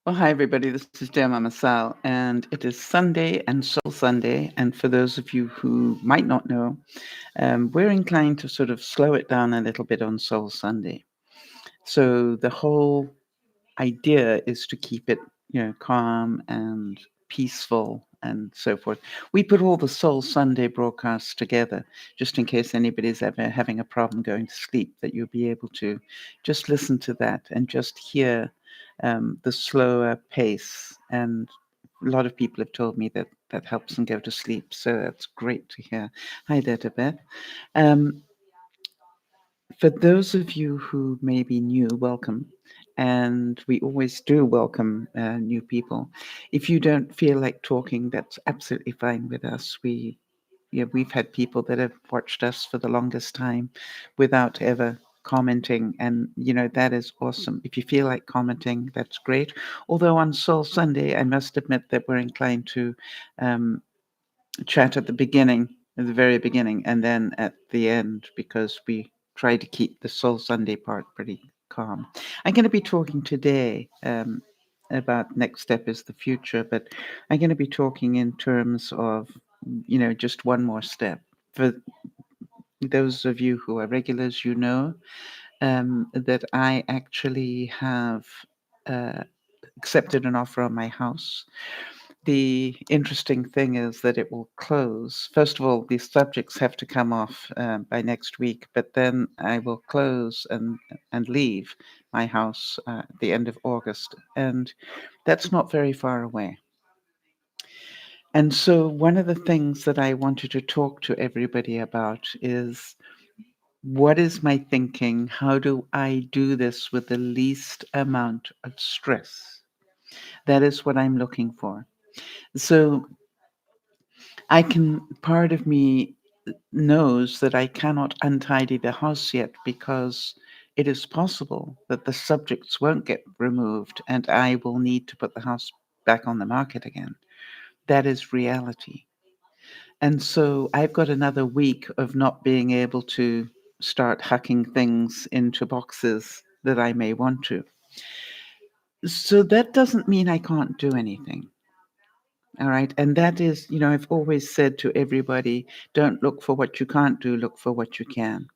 Well, hi, everybody. This is DearMamaSal, and it is Sunday and Soul Sunday. And for those of you who might not know, we're inclined to sort of slow it down a little bit on Soul Sunday. So the whole idea is to keep it, calm and peaceful and so forth. We put all the Soul Sunday broadcasts together just in case anybody's ever having a problem going to sleep, that you'll be able to just listen to that and just hear the slower pace. And a lot of people have told me that that helps them go to sleep. So that's great to hear. Hi there, Beth. Um, for those of you who may be new, welcome. And we always do welcome new people. If you don't feel like talking, that's absolutely fine with us. We've had people that have watched us for the longest time without ever commenting, and that is awesome. If you feel like commenting, that's great. Although on Soul Sunday, I must admit that we're inclined to um, chat at the beginning, at the very beginning, and then at the end, because we try to keep the Soul Sunday part pretty calm. I'm going to be talking today about next step is the future, but I'm going to be talking in terms of, just one more step. For those of you who are regulars, that I actually have uh, accepted an offer on my house. The interesting thing is that it will close. First of all, the subjects have to come off by next week, but then I will close and leave my house at the end of August, and that's not very far away. And so, one of the things that I wanted to talk to everybody about is what is my thinking? How do I do this with the least amount of stress? That is what I'm looking for. So, part of me knows that I cannot untidy the house yet because it is possible that the subjects won't get removed and I will need to put the house back on the market again. That is reality. And so I've got another week of not being able to start hacking things into boxes that I may want to. So that doesn't mean I can't do anything. All right. And that is, I've always said to everybody, don't look for what you can't do, look for what you can.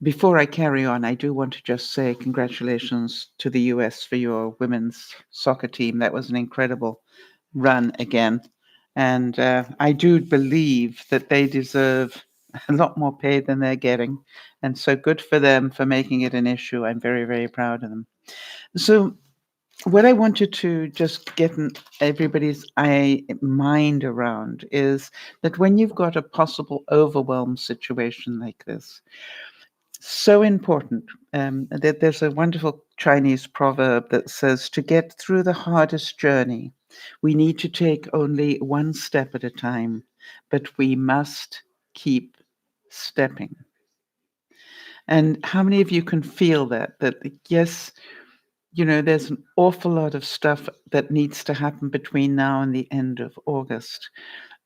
Before I carry on, I do want to just say congratulations to the US for your women's soccer team. That was an incredible run again. And I do believe that they deserve a lot more pay than they're getting. And so good for them for making it an issue. I'm very, very proud of them. So, what I wanted to just get in everybody's mind around is that when you've got a possible overwhelm situation like this, so important that there's a wonderful Chinese proverb that says, to get through the hardest journey, we need to take only one step at a time, but we must keep stepping. And how many of you can feel that? That, yes, there's an awful lot of stuff that needs to happen between now and the end of August.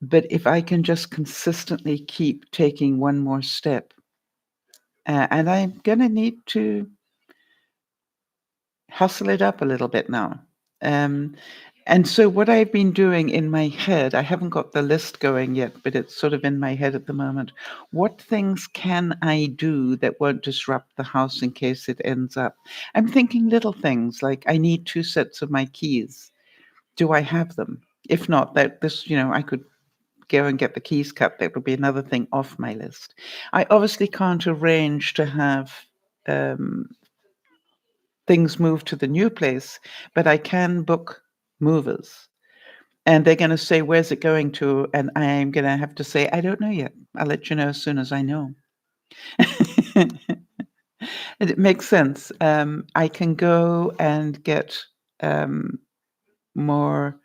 But if I can just consistently keep taking one more step, and I'm going to need to hustle it up a little bit now. Um, and so, what I've been doing in my head, I haven't got the list going yet, but it's sort of in my head at the moment. What things can I do that won't disrupt the house in case it ends up? I'm thinking little things like I need two sets of my keys. Do I have them? If not, I could go and get the keys cut. That would be another thing off my list. I obviously can't arrange to have um, things moved to the new place, but I can book movers. And they're going to say, where's it going to? And I'm going to have to say, I don't know yet. I'll let you know as soon as I know. It makes sense. I can go and get um, more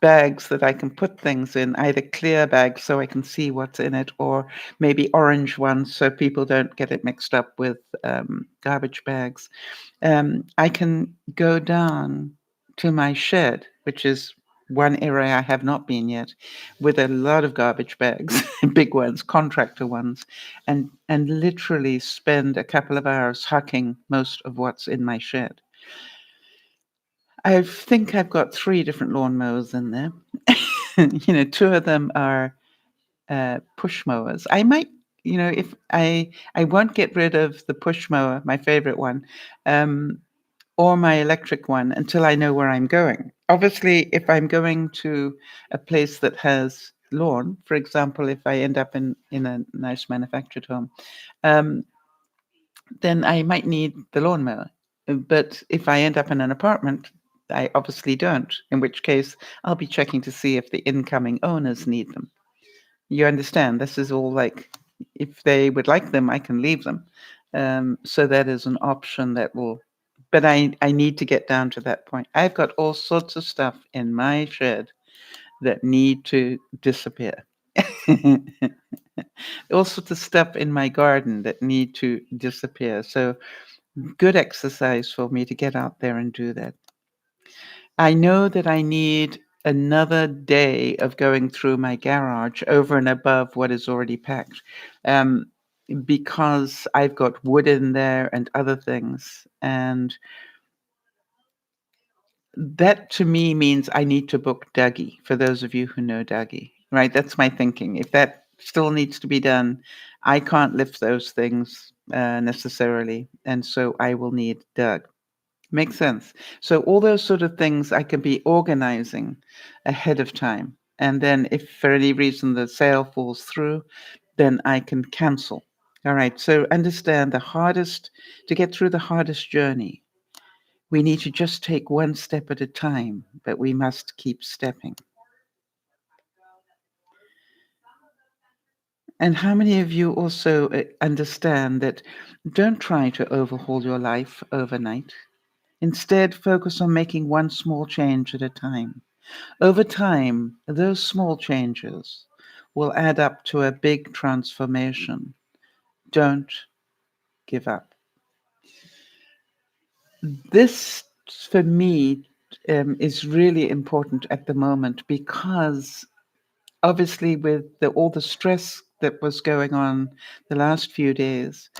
bags that I can put things in, either clear bags so I can see what's in it, or maybe orange ones so people don't get it mixed up with garbage bags. I can go down to my shed, which is one area I have not been yet, with a lot of garbage bags, big ones, contractor ones, and literally spend a couple of hours hucking most of what's in my shed. I think I've got 3 different lawnmowers in there. 2 of them are push mowers. I might, if I won't get rid of the push mower, my favorite one, um, or my electric one until I know where I'm going. Obviously, if I'm going to a place that has lawn, for example, if I end up in a nice manufactured home, um, then I might need the lawnmower. But if I end up in an apartment, I obviously don't, in which case I'll be checking to see if the incoming owners need them. You understand? This is all like, if they would like them, I can leave them. So that is an option that will, but I need to get down to that point. I've got all sorts of stuff in my shed that need to disappear. All sorts of stuff in my garden that need to disappear. So good exercise for me to get out there and do that. I know that I need another day of going through my garage over and above what is already packed, um, because I've got wood in there and other things. And that to me means I need to book Dougie, for those of you who know Dougie, right? That's my thinking. If that still needs to be done, I can't lift those things necessarily. And so I will need Doug. Makes sense. So all those sort of things I can be organizing ahead of time. And then if for any reason the sale falls through, then I can cancel. All right. So understand to get through the hardest journey, we need to just take one step at a time, but we must keep stepping. And how many of you also understand that don't try to overhaul your life overnight? Instead, focus on making one small change at a time. Over time, those small changes will add up to a big transformation. Don't give up. This, for me, is really important at the moment because obviously, with all the stress that was going on the last few days,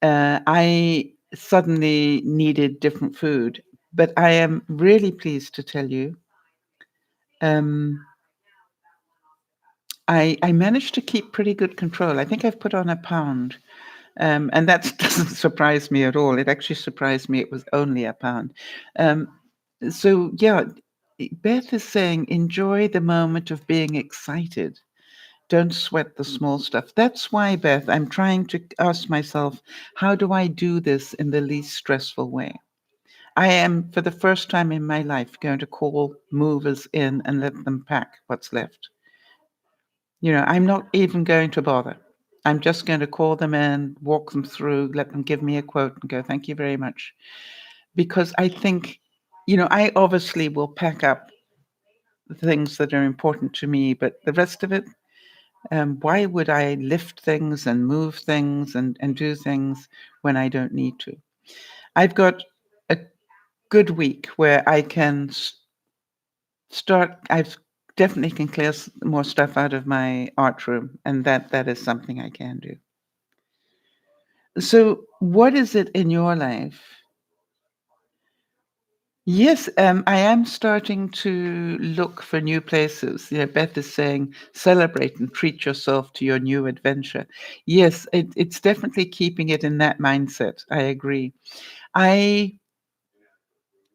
I suddenly needed different food. But I am really pleased to tell you, um, I managed to keep pretty good control. I think I've put on a pound, and that doesn't surprise me at all. It actually surprised me it was only a pound. Um, so, yeah, Beth is saying, enjoy the moment of being excited. Don't sweat the small stuff. That's why, Beth, I'm trying to ask myself, how do I do this in the least stressful way? I am, for the first time in my life, going to call movers in and let them pack what's left. I'm not even going to bother. I'm just going to call them in, walk them through, let them give me a quote and go, thank you very much. Because I think, I obviously will pack up the things that are important to me, but the rest of it, why would I lift things and move things and do things when I don't need to? I've got a good week where I can start. I've definitely can clear more stuff out of my art room, and that is something I can do. So, what is it in your life? Yes, I am starting to look for new places. Beth is saying, celebrate and treat yourself to your new adventure. Yes, it's definitely keeping it in that mindset. I agree. I,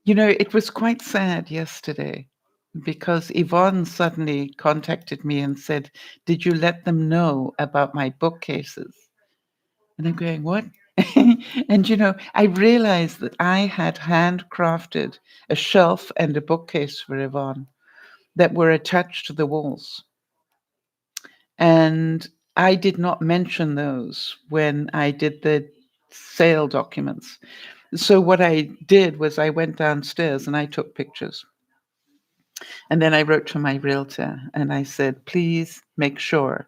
it was quite sad yesterday because Yvonne suddenly contacted me and said, did you let them know about my bookcases? And I'm going, what? And I realized that I had handcrafted a shelf and a bookcase for Yvonne that were attached to the walls. And I did not mention those when I did the sale documents. So what I did was I went downstairs and I took pictures. And then I wrote to my realtor and I said, please make sure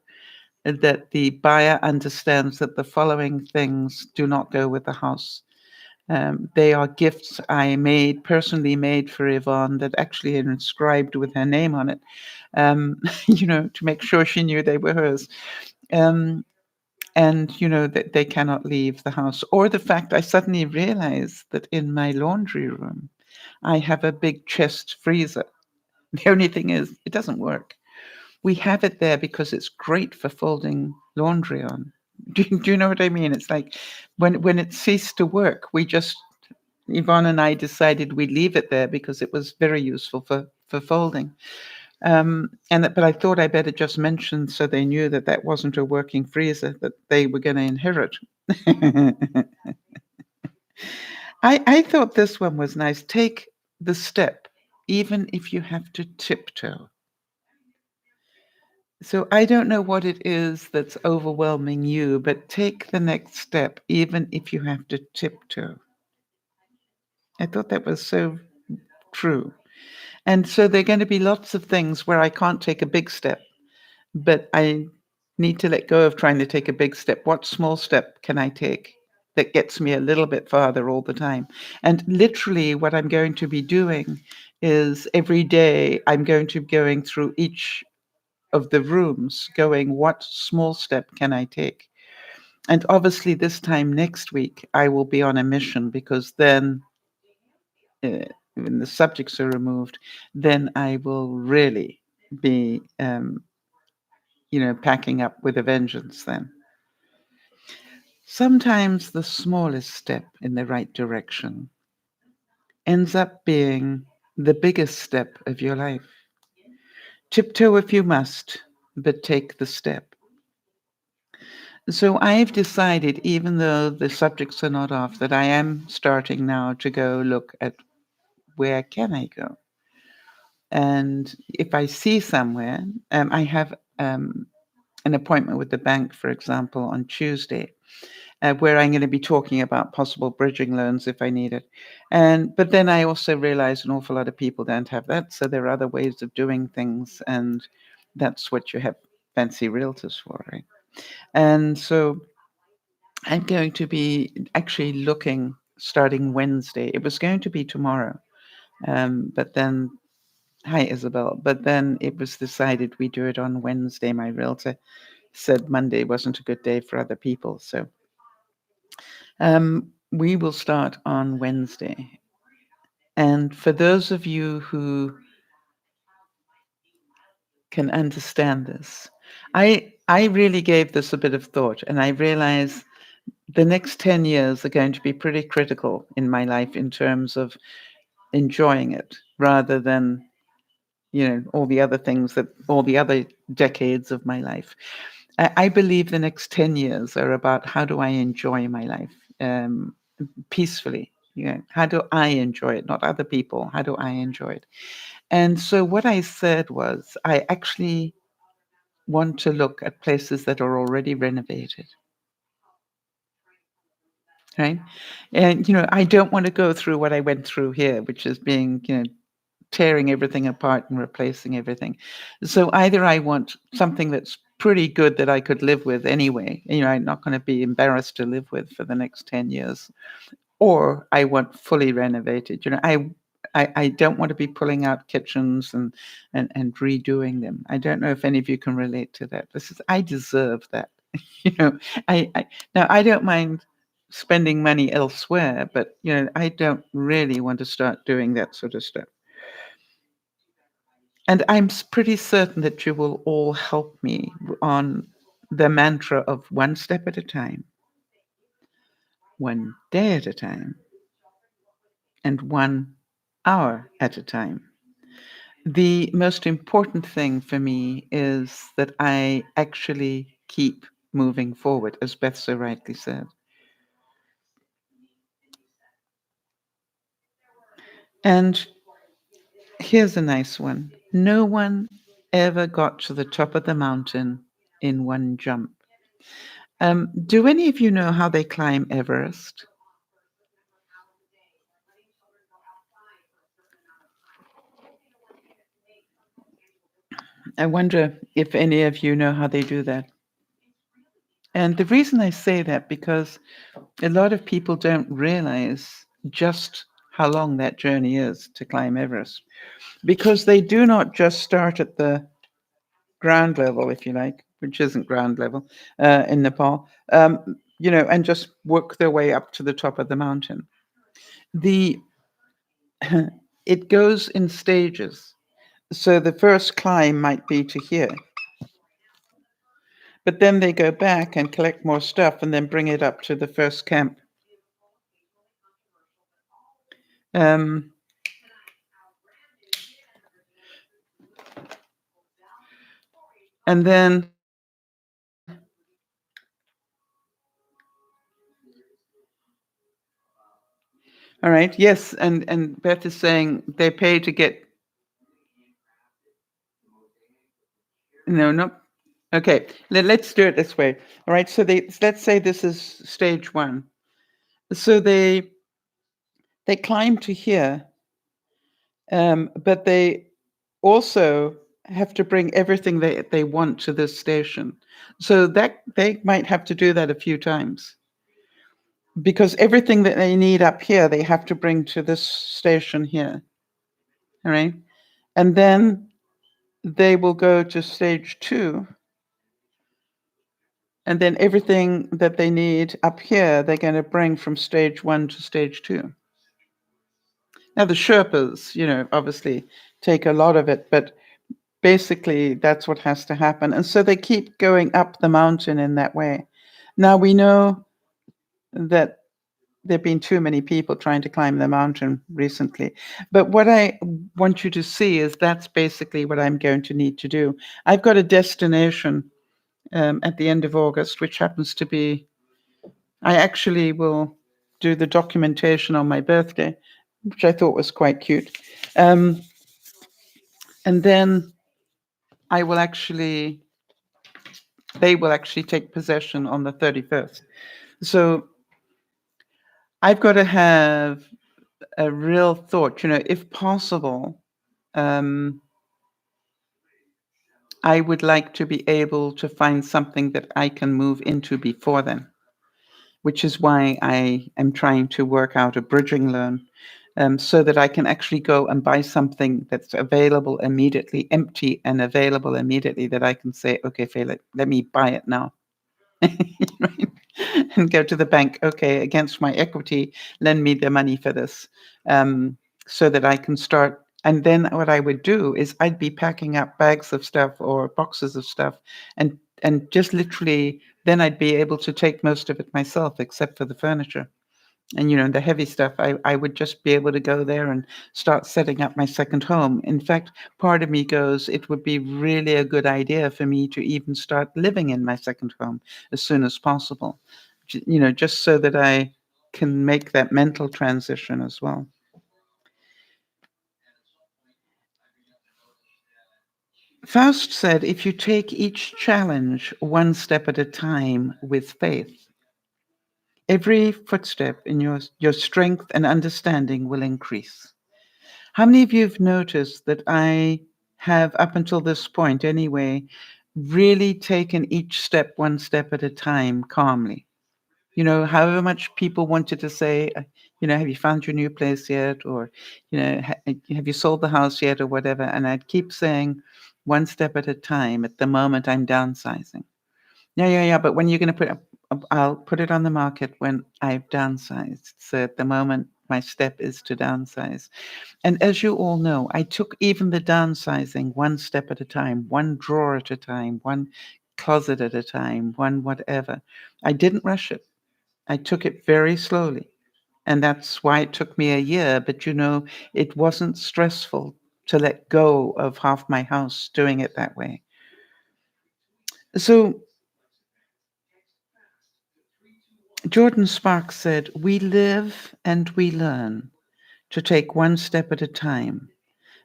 that the buyer understands that the following things do not go with the house. They are gifts I personally made for Yvonne that actually are inscribed with her name on it, to make sure she knew they were hers. And, that they cannot leave the house. Or the fact I suddenly realized that in my laundry room, I have a big chest freezer. The only thing is, it doesn't work. We have it there because it's great for folding laundry on. Do you know what I mean? It's like when it ceased to work, Yvonne and I decided we'd leave it there because it was very useful for folding. But I thought I better just mention so they knew that that wasn't a working freezer that they were going to inherit. I thought this one was nice. Take the step, even if you have to tiptoe. So I don't know what it is that's overwhelming you, but take the next step, even if you have to tiptoe. I thought that was so true. And so there are going to be lots of things where I can't take a big step, but I need to let go of trying to take a big step. What small step can I take that gets me a little bit farther all the time? And literally, what I'm going to be doing is every day I'm going to be going through each of the rooms, going, what small step can I take? And obviously, this time next week, I will be on a mission because then when the subjects are removed, then I will really be, packing up with a vengeance then. Sometimes the smallest step in the right direction ends up being the biggest step of your life. Tiptoe if you must, but take the step. So I've decided, even though the subjects are not off, that I am starting now to go look at where can I go. And if I see somewhere, I have an appointment with the bank, for example, on Tuesday, where I'm going to be talking about possible bridging loans if I need it. But then I also realize an awful lot of people don't have that, so there are other ways of doing things, and that's what you have fancy realtors for, right? And so I'm going to be actually looking starting Wednesday. It was going to be tomorrow, but then hi, Isabel. But then it was decided we do it on Wednesday. My realtor said Monday wasn't a good day for other people. So we will start on Wednesday. And for those of you who can understand this, I really gave this a bit of thought, and I realize the next 10 years are going to be pretty critical in my life in terms of enjoying it rather than all the other things all the other decades of my life. I believe the next 10 years are about how do I enjoy my life peacefully. How do I enjoy it, not other people? How do I enjoy it? And so what I said was, I actually want to look at places that are already renovated, right? And I don't want to go through what I went through here, which is being, tearing everything apart and replacing everything. So either I want something that's pretty good that I could live with anyway, I'm not going to be embarrassed to live with for the next 10 years, or I want fully renovated. I don't want to be pulling out kitchens and redoing them. I don't know if any of you can relate to that. I deserve that. you know, I now I don't mind spending money elsewhere, but I don't really want to start doing that sort of stuff. And I'm pretty certain that you will all help me on the mantra of one step at a time, one day at a time, and 1 hour at a time. The most important thing for me is that I actually keep moving forward, as Beth so rightly said. And here's a nice one. No one ever got to the top of the mountain in one jump. Do any of you know how they climb Everest? I wonder if any of you know how they do that. And the reason I say that, because a lot of people don't realize just how long that journey is to climb Everest, because they do not just start at the ground level, if you like, which isn't ground level in Nepal, and just work their way up to the top of the mountain. The it goes in stages. So the first climb might be to here, but then they go back and collect more stuff and then bring it up to the first camp. Um, and then, all right, yes, and Beth is saying they pay to get. No. Okay, let's do it this way. All right, so let's say this is stage one. So they climb to here, but they also have to bring everything they want to this station. So that they might have to do that a few times because everything that they need up here, they have to bring to this station here. All right. And then they will go to stage two. And then everything that they need up here, they're going to bring from stage one to stage two. Now, the Sherpas, obviously take a lot of it, but basically that's what has to happen. And so they keep going up the mountain in that way. Now, we know that there have been too many people trying to climb the mountain recently. But what I want you to see is that's basically what I'm going to need to do. I've got a destination at the end of August, which happens to be, I actually will do the documentation on my birthday, which I thought was quite cute. And then they will actually take possession on the 31st. So I've got to have a real thought, if possible, I would like to be able to find something that I can move into before then, which is why I am trying to work out a bridging loan, so that I can actually go and buy something that's available immediately, empty and available immediately, that I can say, okay, Faye, let me buy it now. Right? And go to the bank, okay, against my equity, lend me the money for this, so that I can start. And then what I would do is I'd be packing up bags of stuff or boxes of stuff, and just literally then I'd be able to take most of it myself, except for the furniture. And the heavy stuff, I would just be able to go there and start setting up my second home. In fact, part of me goes, it would be really a good idea for me to even start living in my second home as soon as possible, just so that I can make that mental transition as well. Faust said, if you take each challenge one step at a time with faith, every footstep in your strength and understanding will increase. How many of you have noticed that I have, up until this point anyway, really taken each step one step at a time calmly? However much people wanted to say, have you found your new place yet? Or, have you sold the house yet, or whatever? And I'd keep saying one step at a time. At the moment, I'm downsizing. Yeah. But when you're going to I'll put it on the market when I've downsized. So at the moment, my step is to downsize. And as you all know, I took even the downsizing one step at a time, one drawer at a time, one closet at a time, one whatever. I didn't rush it. I took it very slowly. And that's why it took me a year. But it wasn't stressful to let go of half my house doing it that way. So Jordan Sparks said, we live and we learn to take one step at a time.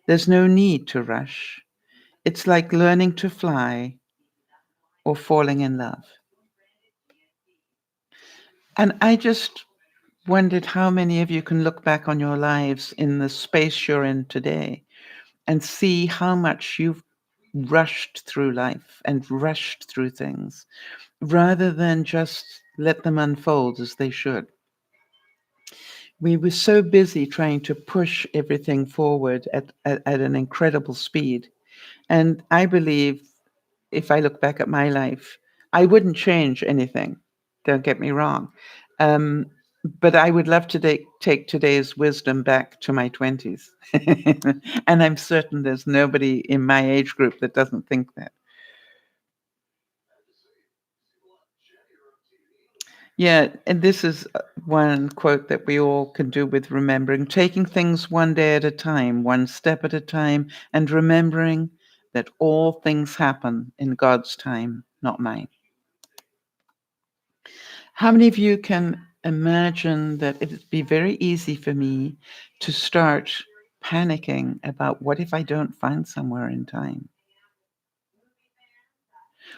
There's no need to rush. It's like learning to fly or falling in love. And I just wondered how many of you can look back on your lives in the space you're in today and see how much you've rushed through life and rushed through things rather than just let them unfold as they should. We were so busy trying to push everything forward at an incredible speed. And I believe, if I look back at my life, I wouldn't change anything. Don't get me wrong. But I would love to take today's wisdom back to my 20s. And I'm certain there's nobody in my age group that doesn't think that. Yeah, and this is one quote that we all can do with remembering, taking things one day at a time, one step at a time, and remembering that all things happen in God's time, not mine. How many of you can imagine that it'd be very easy for me to start panicking about what if I don't find somewhere in time?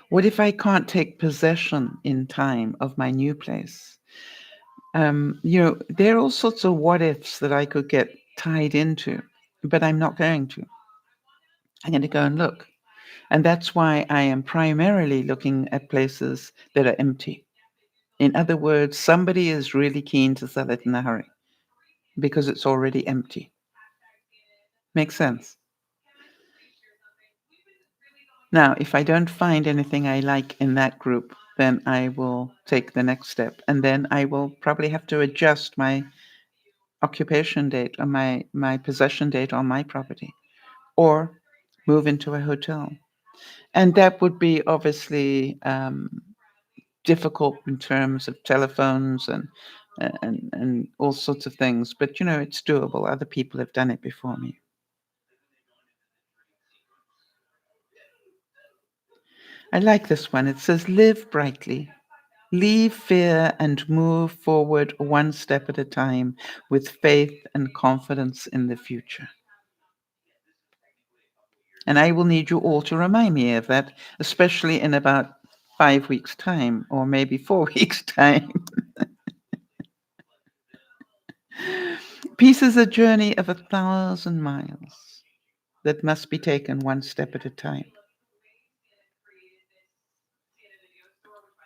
What if I can't take possession in time of my new place? There are all sorts of what ifs that I could get tied into, but I'm not going to. I'm going to go and look. And that's why I am primarily looking at places that are empty. In other words, somebody is really keen to sell it in a hurry because it's already empty. Makes sense. Now, if I don't find anything I like in that group, then I will take the next step. And then I will probably have to adjust my occupation date or my possession date on my property or move into a hotel. And that would be obviously difficult in terms of telephones and all sorts of things. But, it's doable. Other people have done it before me. I like this one. It says, live brightly. Leave fear and move forward one step at a time with faith and confidence in the future. And I will need you all to remind me of that, especially in about 5 weeks' time, or maybe 4 weeks' time. Peace is a journey of 1,000 miles that must be taken one step at a time.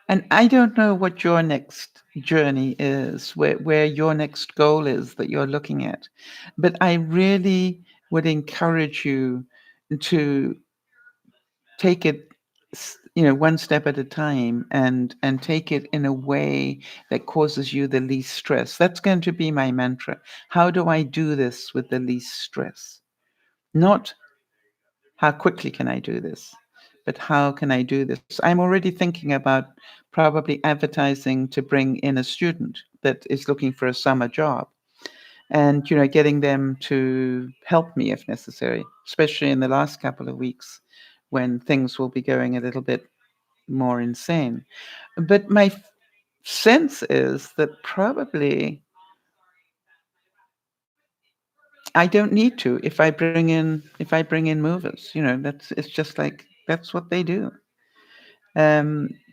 And I don't know what your next journey is, where your next goal is that you're looking at. But I really would encourage you to take it one step at a time and take it in a way that causes you the least stress. That's going to be my mantra. How do I do this with the least stress? Not how quickly can I do this, but how can I do this? I'm already thinking about probably advertising to bring in a student that is looking for a summer job and getting them to help me if necessary, especially in the last couple of weeks when things will be going a little bit more insane. But my sense is that probably I don't need to if I bring in movers. That's it's just like that's what they do.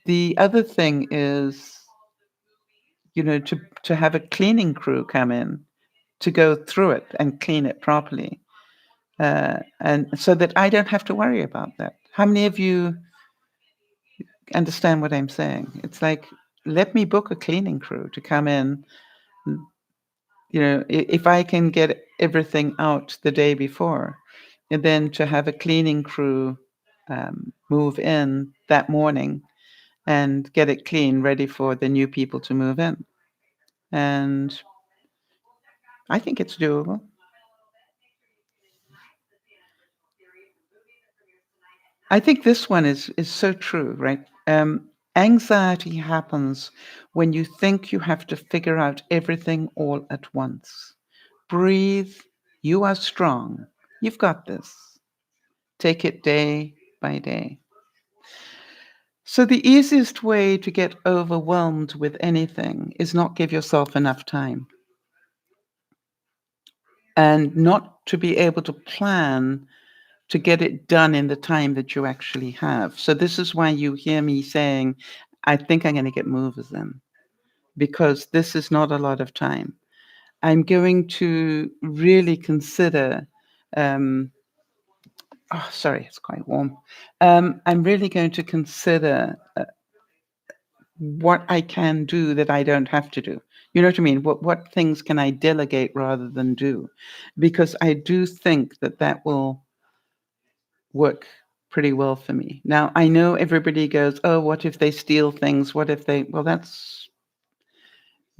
The other thing is, to have a cleaning crew come in to go through it and clean it properly, and so that I don't have to worry about that. How many of you understand what I'm saying? It's like, let me book a cleaning crew to come in. If I can get everything out the day before, and then to have a cleaning crew move in that morning and get it clean, ready for the new people to move in. And I think it's doable. I think this one is so true, right? Anxiety happens when you think you have to figure out everything all at once. Breathe. You are strong. You've got this. Take it day by day. So, the easiest way to get overwhelmed with anything is not give yourself enough time and not to be able to plan to get it done in the time that you actually have. So, this is why you hear me saying, I think I'm going to get movers in because this is not a lot of time. I'm going to really consider. Sorry, it's quite warm. I'm really going to consider what I can do that I don't have to do. You know what I mean? What things can I delegate rather than do? Because I do think that will work pretty well for me. Now, I know everybody goes, "Oh, what if they steal things? What if they?" Well,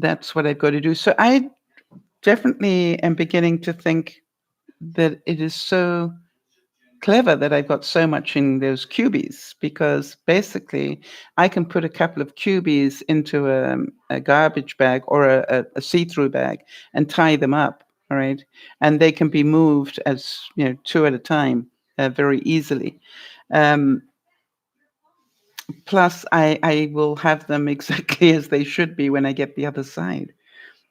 that's what I've got to do. So I definitely am beginning to think that it is so clever that I've got so much in those cubies, because basically I can put a couple of cubies into a garbage bag or a see-through bag and tie them up, all right? And they can be moved as, two at a time, very easily. Um, Plus, I will have them exactly as they should be when I get the other side,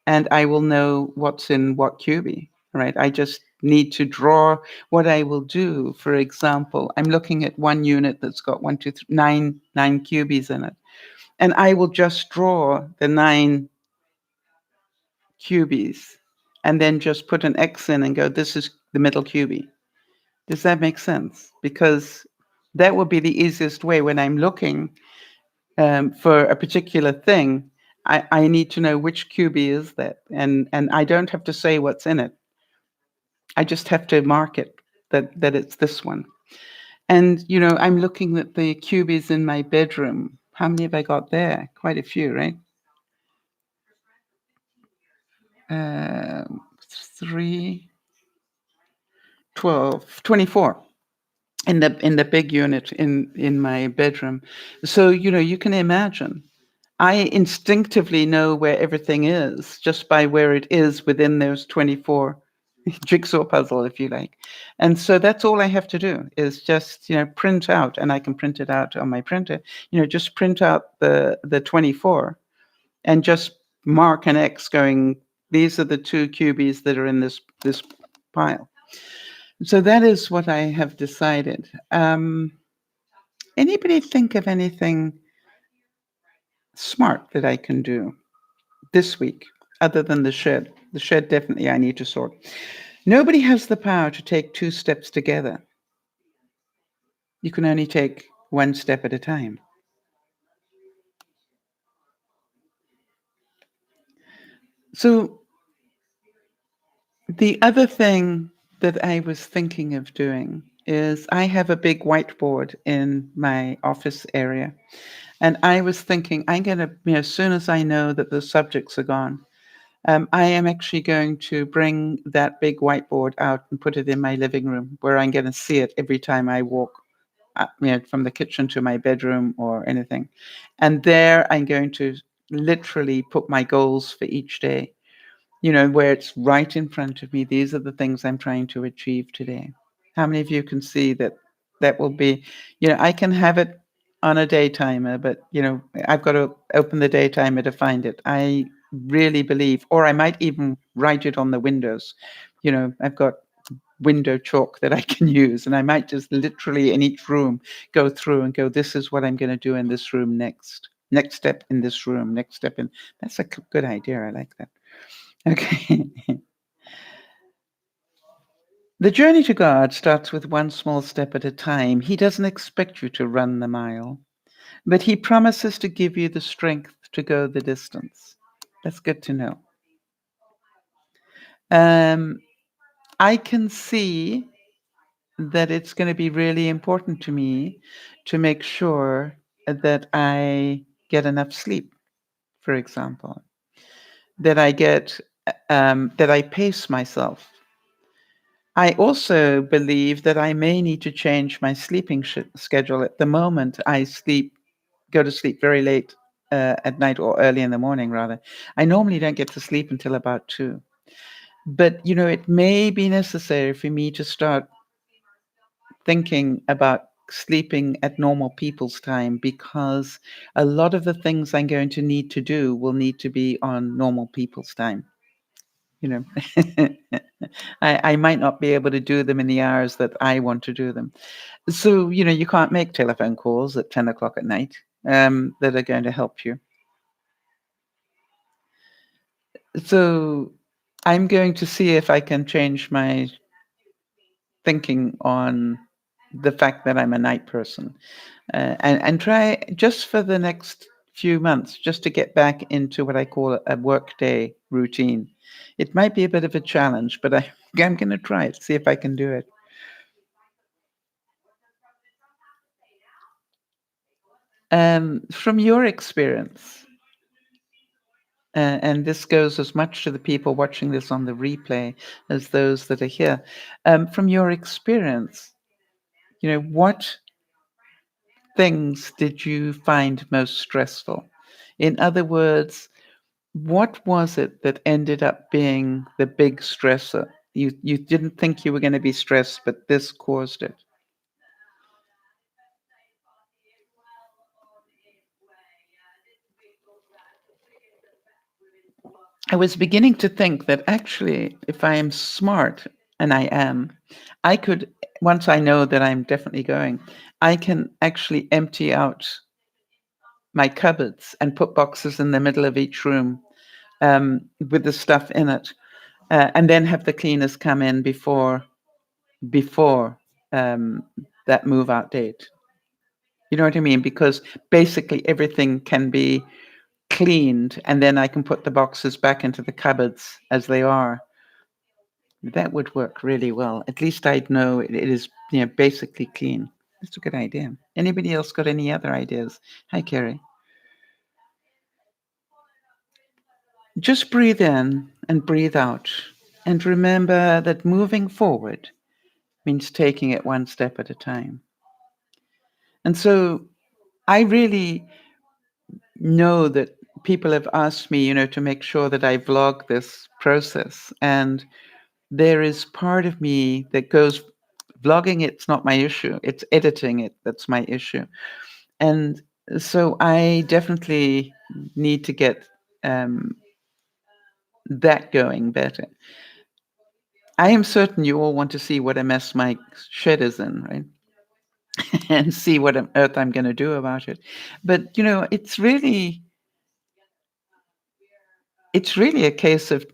and I will know what's in what cubie, right? I just need to draw what I will do. For example, I'm looking at one unit that's got one, two, three, nine cubies in it, and I will just draw the 9 cubies and then just put an X in and go, this is the middle cubie. Does that make sense? Because that would be the easiest way when I'm looking for a particular thing. I need to know which cubie is that, and I don't have to say what's in it. I just have to mark it that it's this one. And I'm looking at the cubies in my bedroom. How many have I got there? Quite a few, right? 3, 12, 24 in the big unit in my bedroom. So you can imagine I instinctively know where everything is just by where it is within those 24 jigsaw puzzle, if you like. And so that's all I have to do is just, print out, and I can print it out on my printer, just print out the 24 and just mark an X going, these are the 2 cubies that are in this pile. So that is what I have decided. Anybody think of anything smart that I can do this week other than the shed? The shed, definitely I need to sort. Nobody has the power to take 2 steps together. You can only take 1 step at a time. So the other thing that I was thinking of doing is I have a big whiteboard in my office area. And I was thinking, I'm going to, as soon as I know that the subjects are gone, I am actually going to bring that big whiteboard out and put it in my living room, where I'm going to see it every time I walk, from the kitchen to my bedroom or anything. And there I'm going to literally put my goals for each day, where it's right in front of me. These are the things I'm trying to achieve today. How many of you can see that that will be, I can have it on a day timer, but, I've got to open the day timer to find it. I really believe, or I might even write it on the windows. I've got window chalk that I can use, and I might just literally in each room go through and go, this is what I'm going to do in this room next. Next step in this room, next step in. That's a good idea. I like that. Okay. The journey to God starts with one small step at a time. He doesn't expect you to run the mile, but He promises to give you the strength to go the distance. That's good to know. Um, I can see that it's going to be really important to me to make sure that I get enough sleep, for example, that I get, that I pace myself. I also believe that I may need to change my sleeping schedule. At the moment, go to sleep very late at night, or early in the morning, rather. I normally don't get to sleep until about 2. But, it may be necessary for me to start thinking about sleeping at normal people's time, because a lot of the things I'm going to need to do will need to be on normal people's time. You know, I might not be able to do them in the hours that I want to do them. So, you can't make telephone calls at 10 o'clock at night that are going to help you. So I'm going to see if I can change my thinking on the fact that I'm a night person, and try just for the next few months just to get back into what I call a workday routine. It might be a bit of a challenge, but I'm going to try it, see if I can do it. From your experience, And this goes as much to the people watching this on the replay as those that are here. From your experience, what things did you find most stressful? In other words, what was it that ended up being the big stressor? You didn't think you were going to be stressed, but this caused it. I was beginning to think that actually, if I am smart, and I am, I could, once I know that I'm definitely going, I can actually empty out my cupboards and put boxes in the middle of each room with the stuff in it, and then have the cleaners come in before um, that move out date. You know what I mean? Because basically everything can be cleaned, and then I can put the boxes back into the cupboards as they are. That would work really well. At least I'd know it is, basically clean. That's a good idea. Anybody else got any other ideas? Hi, Kerry. Just breathe in and breathe out. And remember that moving forward means taking it one step at a time. And so I really know that people have asked me, to make sure that I vlog this process. And there is part of me that goes, vlogging, it's not my issue. It's editing it that's my issue. And so I definitely need to get um, that going better. I am certain you all want to see what a mess my shed is in, right? And see what on earth I'm going to do about it. But it's really a case of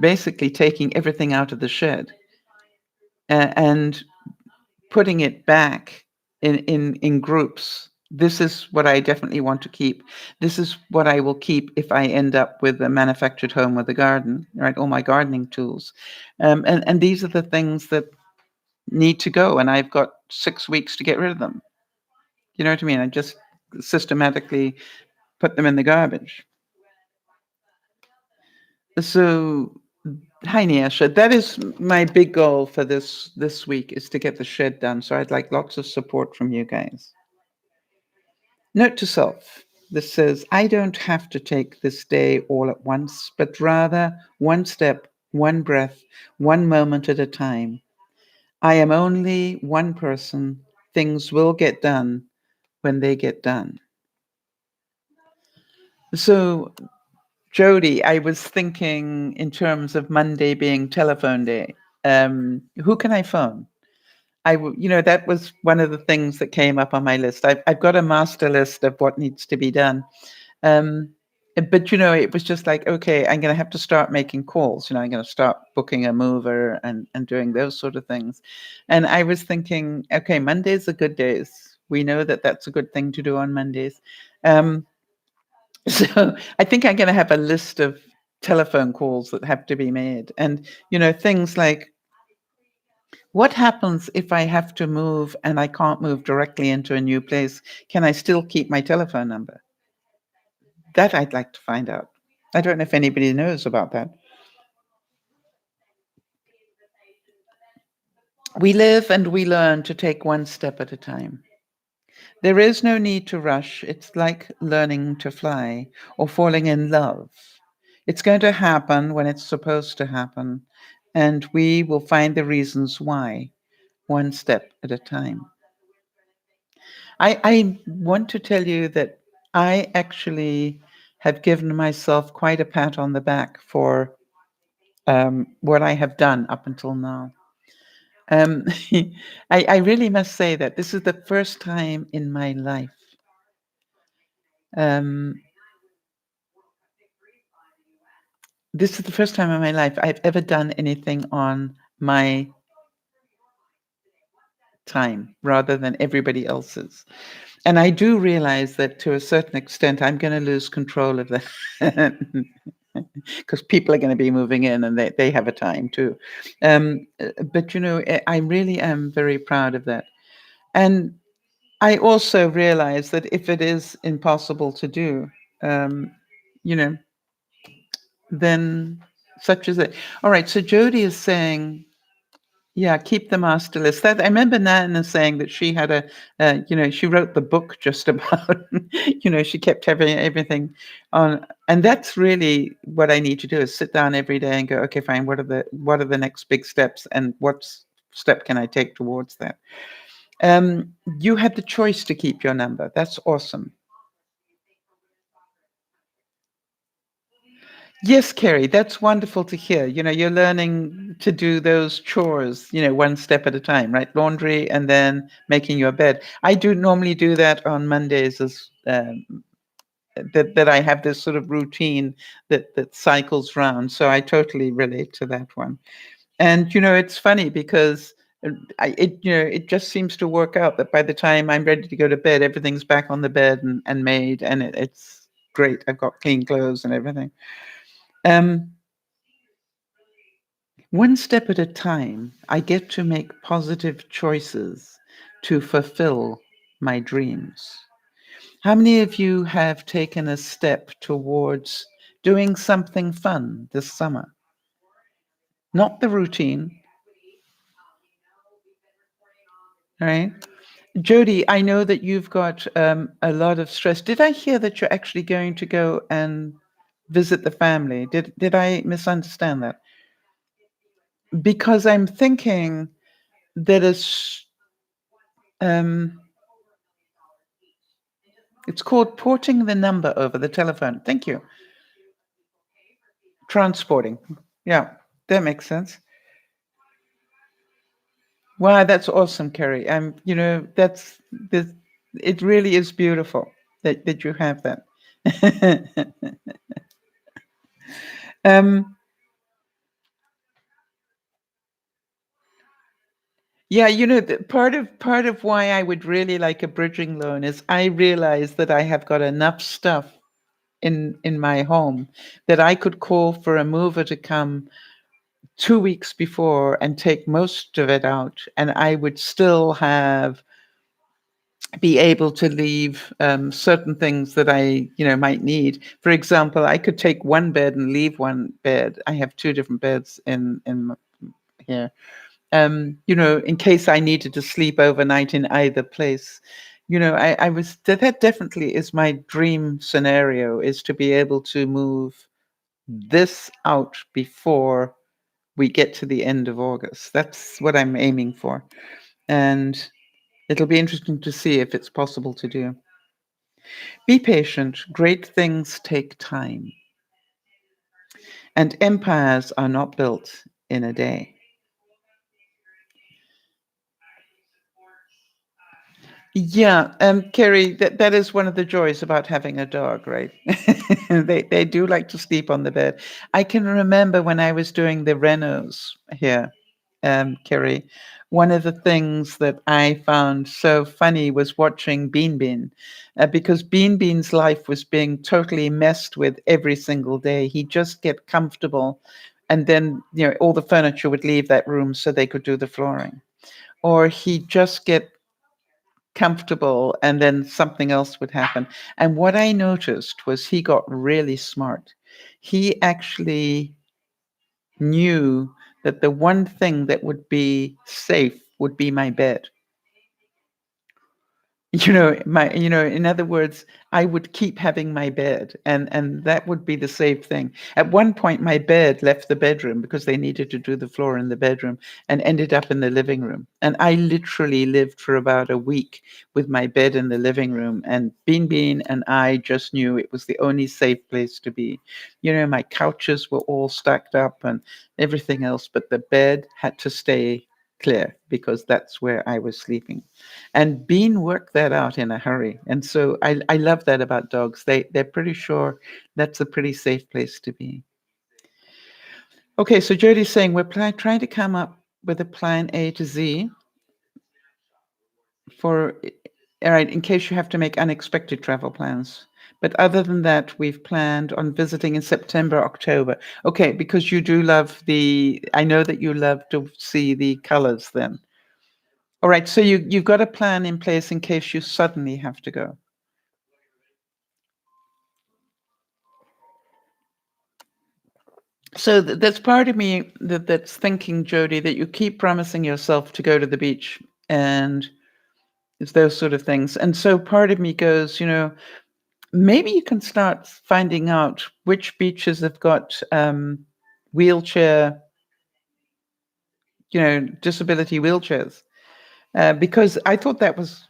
basically taking everything out of the shed and putting it back in groups. This is what I definitely want to keep. This is what I will keep if I end up with a manufactured home with a garden, right? All my gardening tools. And these are the things that need to go. And I've got 6 weeks to get rid of them. You know what I mean? I just systematically put them in the garbage. So, hi Niasha, that is my big goal for this week, is to get the shed done. So I'd like lots of support from you guys. Note to self. This says, I don't have to take this day all at once, but rather one step, one breath, one moment at a time. I am only one person. Things will get done when they get done. So, Jody, I was thinking in terms of Monday being telephone day. Who can I phone? That was one of the things that came up on my list. I've got a master list of what needs to be done. Um, but it was just like, okay, I'm going to have to start making calls. I'm going to start booking a mover and doing those sort of things. And I was thinking, okay, Mondays are good days. We know that that's a good thing to do on Mondays. Um, so I think I'm going to have a list of telephone calls that have to be made, and things like, what happens if I have to move and I can't move directly into a new place? Can I still keep my telephone number? That I'd like to find out. I don't know if anybody knows about that. We live and we learn to take one step at a time. There is no need to rush. It's like learning to fly or falling in love. It's going to happen when it's supposed to happen, and we will find the reasons why, one step at a time. I want to tell you that I actually have given myself quite a pat on the back for what I have done up until now. Um, I really must say that this is the first time in my life. Um, this is the first time in my life I've ever done anything on my time rather than everybody else's. And I do realize that to a certain extent, I'm going to lose control of that because people are going to be moving in and they have a time too. But, I really am very proud of that. And I also realize that if it is impossible to do, um, you know, then such is it. All right. So Jody is saying, yeah, keep the master list. That I remember Nana saying that she had she wrote the book just about, she kept having everything on, and that's really what I need to do is sit down every day and go, okay, fine, what are the next big steps, and what step can I take towards that? You had the choice to keep your number. That's awesome. Yes, Kerry, that's wonderful to hear. You're learning to do those chores, one step at a time, right? Laundry and then making your bed. I do normally do that on Mondays as that I have this sort of routine that cycles round. So I totally relate to that one. And it's funny because it just seems to work out that by the time I'm ready to go to bed, everything's back on the bed and made, and it's great. I've got clean clothes and everything. Um, One step at a time, I get to make positive choices to fulfill my dreams. How many of you have taken a step towards doing something fun this summer? Not the routine, right? Jody, I know that you've got a lot of stress. Did I hear that you're actually going to go and visit the family? Did I misunderstand that? Because I'm thinking that um, it's called porting the number over the telephone. Thank you. Transporting. Yeah, that makes sense. Wow, that's awesome, Kerry. That's it really is beautiful that you have that. um, yeah, part of why I would really like a bridging loan is I realize that I have got enough stuff in my home that I could call for a mover to come 2 weeks before and take most of it out, and I would still be able to leave certain things that I might need. For example, I could take one bed and leave one bed. I have two different beds in here. In case I needed to sleep overnight in either place. I was that definitely is my dream scenario, is to be able to move this out before we get to the end of August. That's what I'm aiming for. And it'll be interesting to see if it's possible to do. Be patient. Great things take time. And empires are not built in a day. Yeah, Kerry, that is one of the joys about having a dog, right? They do like to sleep on the bed. I can remember when I was doing the renos here, Kerry, one of the things that I found so funny was watching Bean Bean, because Bean Bean's life was being totally messed with every single day. He'd just get comfortable, and then all the furniture would leave that room so they could do the flooring, or he'd just get comfortable and then something else would happen. And what I noticed was he got really smart. He actually knew that the one thing that would be safe would be my bed. In other words, I would keep having my bed, and that would be the safe thing. At one point my bed left the bedroom because they needed to do the floor in the bedroom, and ended up in the living room, and I literally lived for about a week with my bed in the living room, and Bean Bean and I just knew it was the only safe place to be. My couches were all stacked up and everything else, but the bed had to stay clear because that's where I was sleeping. And Bean worked that out in a hurry. And so I love that about dogs. They're pretty sure that's a pretty safe place to be. Okay, so Jody's saying we're trying to come up with a plan A to Z for, all right, in case you have to make unexpected travel plans. But other than that, we've planned on visiting in September, October. Okay, because you do love I know that you love to see the colors then. All right, so you've got a plan in place in case you suddenly have to go. So there's part of me that's thinking, Jody, that you keep promising yourself to go to the beach and it's those sort of things. And so part of me goes, maybe you can start finding out which beaches have got wheelchair, disability wheelchairs. Because I thought that was,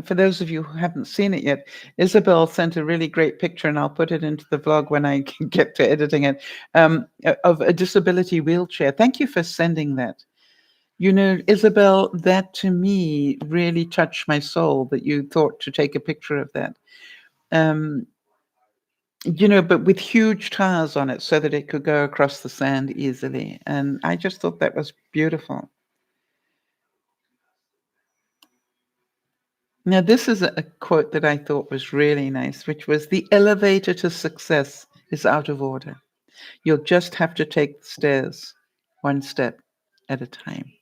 for those of you who haven't seen it yet, Isabel sent a really great picture, and I'll put it into the vlog when I can get to editing it, of a disability wheelchair. Thank you for sending that. Isabel, that to me really touched my soul that you thought to take a picture of that. Um, but with huge tires on it so that it could go across the sand easily. And I just thought that was beautiful. Now, this is a quote that I thought was really nice, which was, "The elevator to success is out of order. You'll just have to take the stairs one step at a time."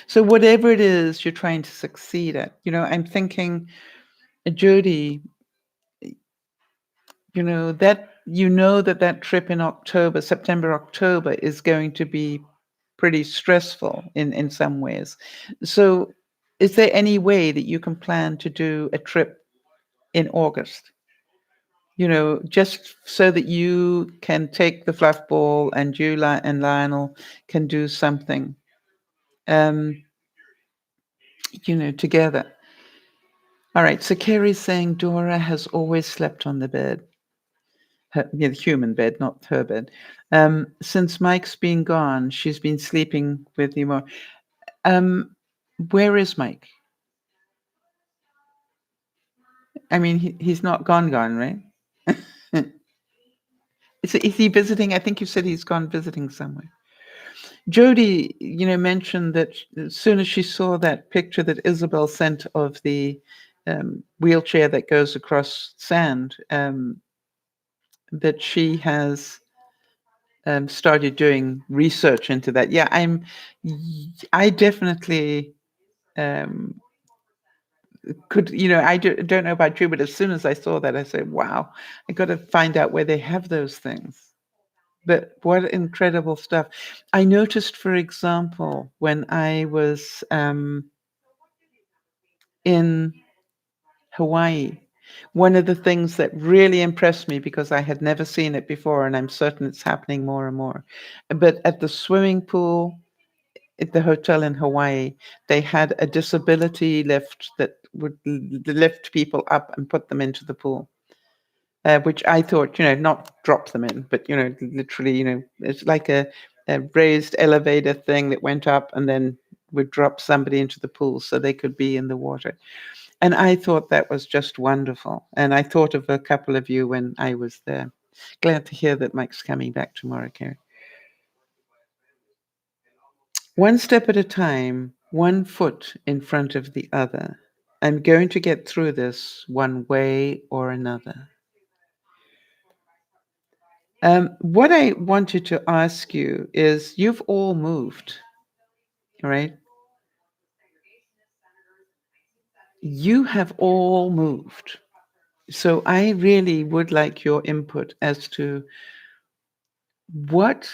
So whatever it is you're trying to succeed at, I'm thinking, Jody, that trip in September, October is going to be pretty stressful in some ways. So is there any way that you can plan to do a trip in August? Just so that you can take the fluff ball and and Lionel can do something, um, together. All right. So Kerry's saying Dora has always slept on the bed, the human bed, not her bed. Since Mike's been gone, she's been sleeping with you more. Um, where is Mike? I mean, he's not gone, right? Is he visiting? I think you said he's gone visiting somewhere. Jody, mentioned that as soon as she saw that picture that Isabel sent of the wheelchair that goes across sand, that she has started doing research into that. Yeah, I definitely um, don't know about you, but as soon as I saw that, I said, wow, I got to find out where they have those things. But what incredible stuff. I noticed, for example, when I was in Hawaii, one of the things that really impressed me, because I had never seen it before, and I'm certain it's happening more and more, but at the swimming pool at the hotel in Hawaii, they had a disability lift that would lift people up and put them into the pool. Which I thought, not drop them in, but, literally, it's like a raised elevator thing that went up and then would drop somebody into the pool so they could be in the water. And I thought that was just wonderful. And I thought of a couple of you when I was there. Glad to hear that Mike's coming back tomorrow, Carrie. One step at a time, one foot in front of the other. I'm going to get through this one way or another. What I wanted to ask you is, you've all moved, right? You have all moved. So I really would like your input as to what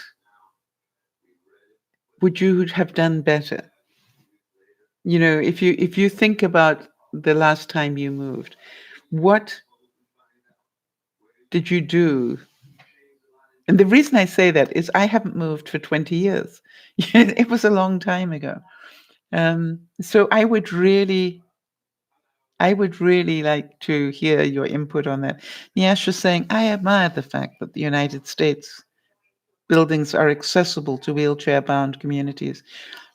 would you have done better? If you think about the last time you moved, what did you do? And the reason I say that is I haven't moved for 20 years. It was a long time ago. So I would really like to hear your input on that. Nyasha saying, I admire the fact that the United States buildings are accessible to wheelchair-bound communities.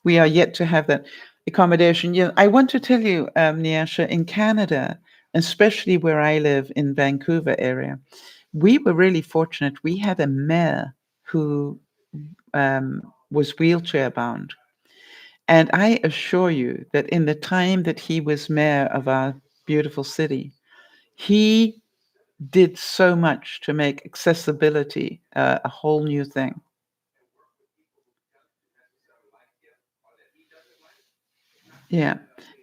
We are yet to have that accommodation. I want to tell you, Nyasha, in Canada, especially where I live in Vancouver area, we were really fortunate. We had a mayor who was wheelchair-bound. And I assure you that in the time that he was mayor of our beautiful city, he did so much to make accessibility a whole new thing. Yeah.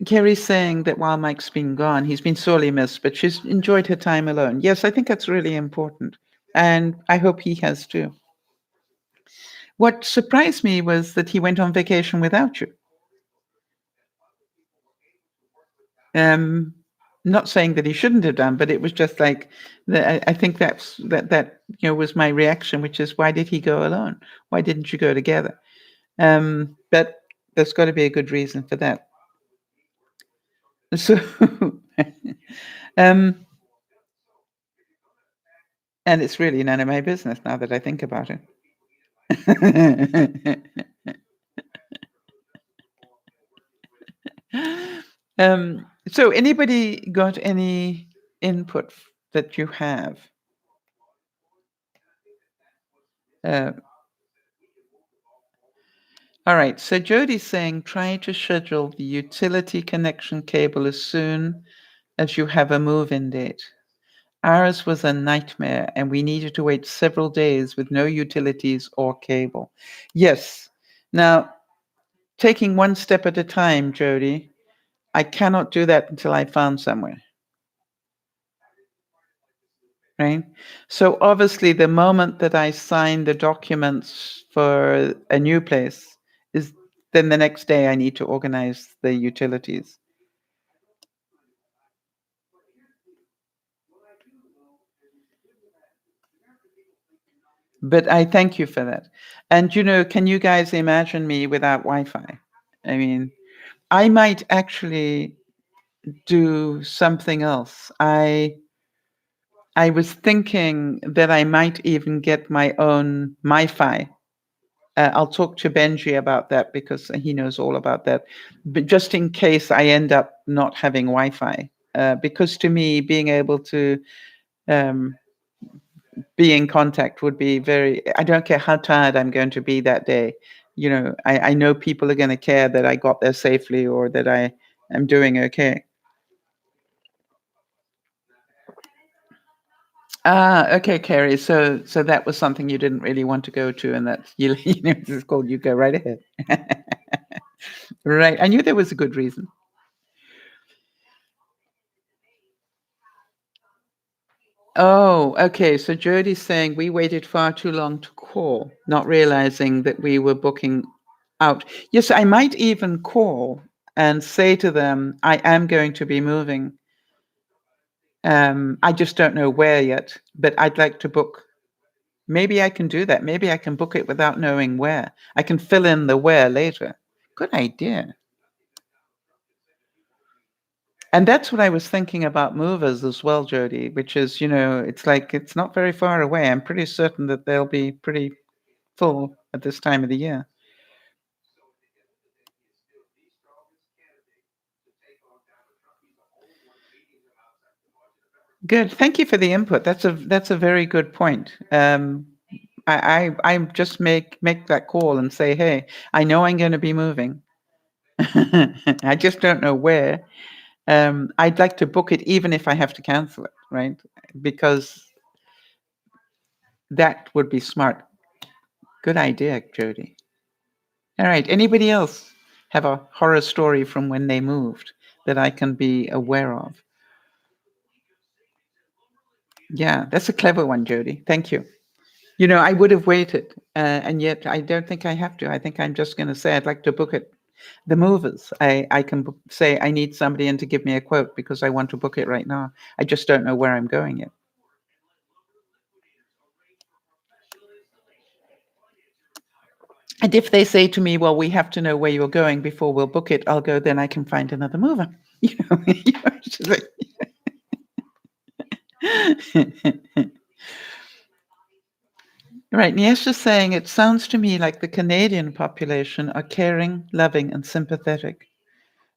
Kerry's saying that while Mike's been gone, he's been sorely missed, but she's enjoyed her time alone. Yes, I think that's really important. And I hope he has too. What surprised me was that he went on vacation without you. Not saying that he shouldn't have done, but it was just like I think that was my reaction, which is, why did he go alone? Why didn't you go together? But there's got to be a good reason for that. So, um, and it's really none of my business now that I think about it. So anybody got any input that you have? Uh, all right. So Jody's saying, try to schedule the utility connection cable as soon as you have a move-in date. Ours was a nightmare, and we needed to wait several days with no utilities or cable. Yes. Now, taking one step at a time, Jody, I cannot do that until I found somewhere. Right? So obviously, the moment that I sign the documents for a new place is then the next day I need to organize the utilities. But I thank you for that. And can you guys imagine me without Wi-Fi? I mean, I might actually do something else. I was thinking that I might even get my own MiFi. I'll talk to Benji about that because he knows all about that. But just in case I end up not having Wi-Fi, because to me, being able to um, be in contact would be very. I don't care how tired I'm going to be that day. I know people are going to care that I got there safely or that I am doing okay. Ah, okay, Carrie. So that was something you didn't really want to go to, and that's it's called you go right ahead. Right. I knew there was a good reason. Oh, okay. So Jody's saying we waited far too long to call, not realizing that we were booking out. Yes, I might even call and say to them, I am going to be moving. I just don't know where yet, but I'd like to book. Maybe I can do that. Maybe I can book it without knowing where. I can fill in the where later. Good idea. And that's what I was thinking about movers as well, Jody, which is, it's like it's not very far away. I'm pretty certain that they'll be pretty full at this time of the year. Good. Thank you for the input. That's a very good point. I just make that call and say, hey, I know I'm going to be moving. I just don't know where. I'd like to book it even if I have to cancel it, right? Because that would be smart. Good idea, Jody. All right. Anybody else have a horror story from when they moved that I can be aware of? Yeah, that's a clever one, Jody. Thank you. I would have waited, and yet I don't think I have to. I think I'm just going to say I'd like to book it. The movers, I can say I need somebody in to give me a quote because I want to book it right now. I just don't know where I'm going yet. And if they say to me, well, we have to know where you're going before we'll book it, I'll go, then I can find another mover. It's like- Right. Niesha's saying, it sounds to me like the Canadian population are caring, loving, and sympathetic.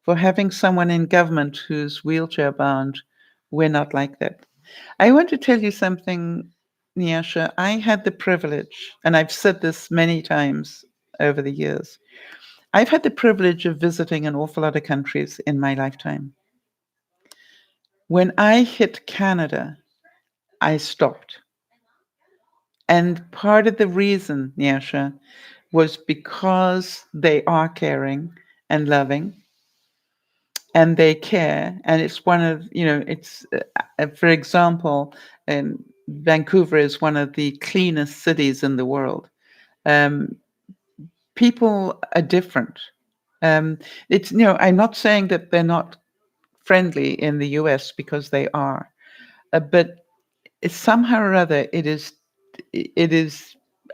For having someone in government who's wheelchair bound, we're not like that. I want to tell you something, Niesha. I had the privilege, and I've said this many times over the years, I've had the privilege of visiting an awful lot of countries in my lifetime. When I hit Canada, I stopped. And part of the reason, Niesha, was because they are caring and loving and they care. And it's one of, it's, for example, Vancouver is one of the cleanest cities in the world. people are different. It's, I'm not saying that they're not friendly in the US, because they are, but it's somehow or other, it is,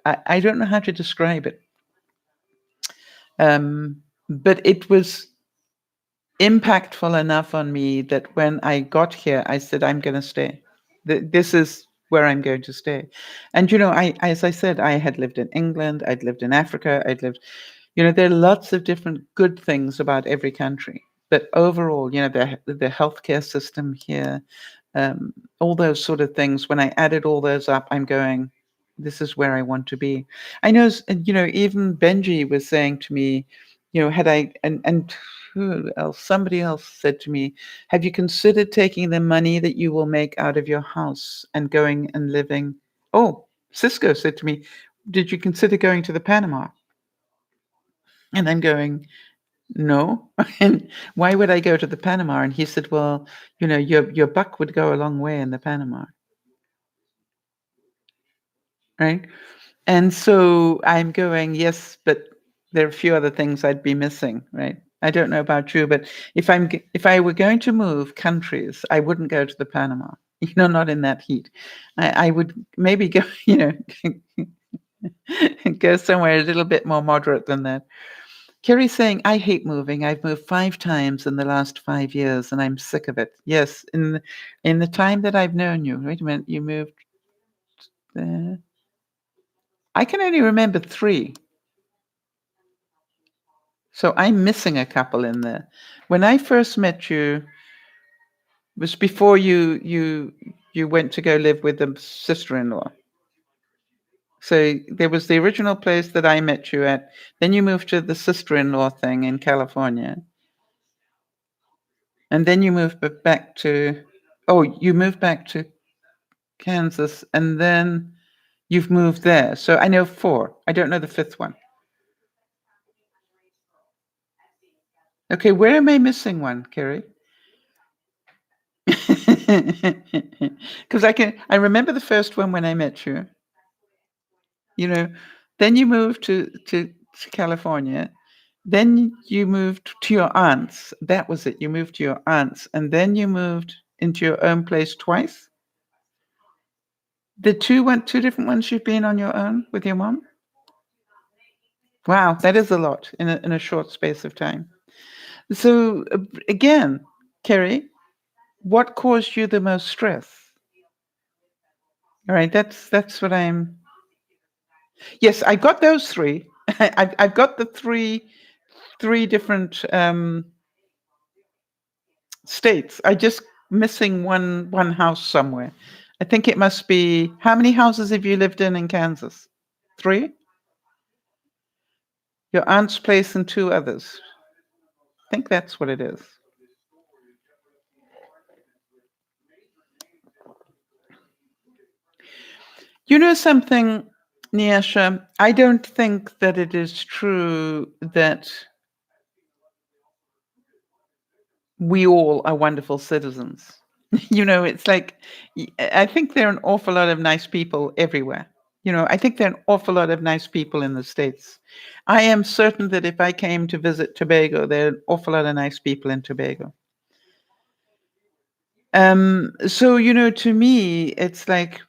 I don't know how to describe it. But it was impactful enough on me that when I got here, I said, I'm going to stay. This is where I'm going to stay. And, as I said, I had lived in England, I'd lived in Africa, there are lots of different good things about every country. But overall, the healthcare system here, all those sort of things, when I added all those up, I'm going, this is where I want to be. I know, even Benji was saying to me, had I, and who else, somebody else said to me, have you considered taking the money that you will make out of your house and going and living? Oh, Cisco said to me, did you consider going to the Panama? And I'm going, no. And why would I go to the Panama? And he said, well, your buck would go a long way in the Panama. Right. And so I'm going, yes, but there are a few other things I'd be missing. Right. I don't know about you, but if I were going to move countries, I wouldn't go to the Panama, not in that heat. I would maybe go, go somewhere a little bit more moderate than that. Kerry's saying, I hate moving. I've moved 5 times in the last 5 years and I'm sick of it. Yes, in the time that I've known you. Wait a minute, you moved there. I can only remember 3. So I'm missing a couple in there. When I first met you, was before you went to go live with the sister-in-law. So there was the original place that I met you at. Then you moved to the sister-in-law thing in California. And then you moved back to, you moved back to Kansas, and then you've moved there. So I know 4. I don't know the 5th one. Okay, where am I missing one, Kerry? Because I remember the first one when I met you. Then you moved to California. Then you moved to your aunt's. That was it. You moved to your aunt's, and then you moved into your own place twice. The 2 different ones you've been on your own with your mom? Wow, that is a lot in a short space of time. So again, Kerry, what caused you the most stress? All right, that's what I'm. Yes, I got those 3. I've got the three different states. I just missing one house somewhere. I think it must be. How many houses have you lived in Kansas? 3. Your aunt's place and 2 others. I think that's what it is. You know something, Niasha? I don't think that it is true that we all are wonderful citizens. It's like, I think there are an awful lot of nice people everywhere. I think there are an awful lot of nice people in the States. I am certain that if I came to visit Tobago, there are an awful lot of nice people in Tobago. So, to me, it's like,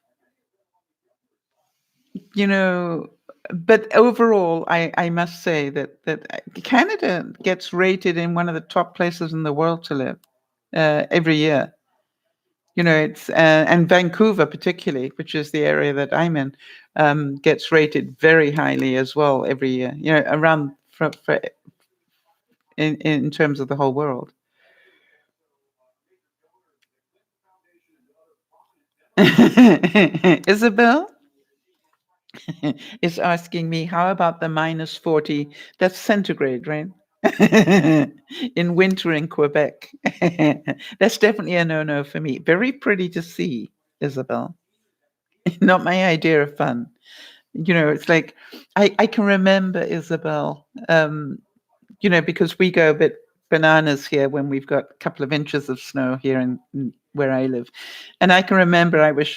but overall, I must say that Canada gets rated in one of the top places in the world to live every year. It's and Vancouver particularly, which is the area that I'm in, gets rated very highly as well every year. Around for in terms of the whole world. Isabel is asking me, how about the -40? That's centigrade, right? In winter in Quebec. That's definitely a no-no for me. Very pretty to see, Isabel. Not my idea of fun. It's like I can remember, Isabel, because we go a bit bananas here when we've got a couple of inches of snow here in where I live. And I can remember I was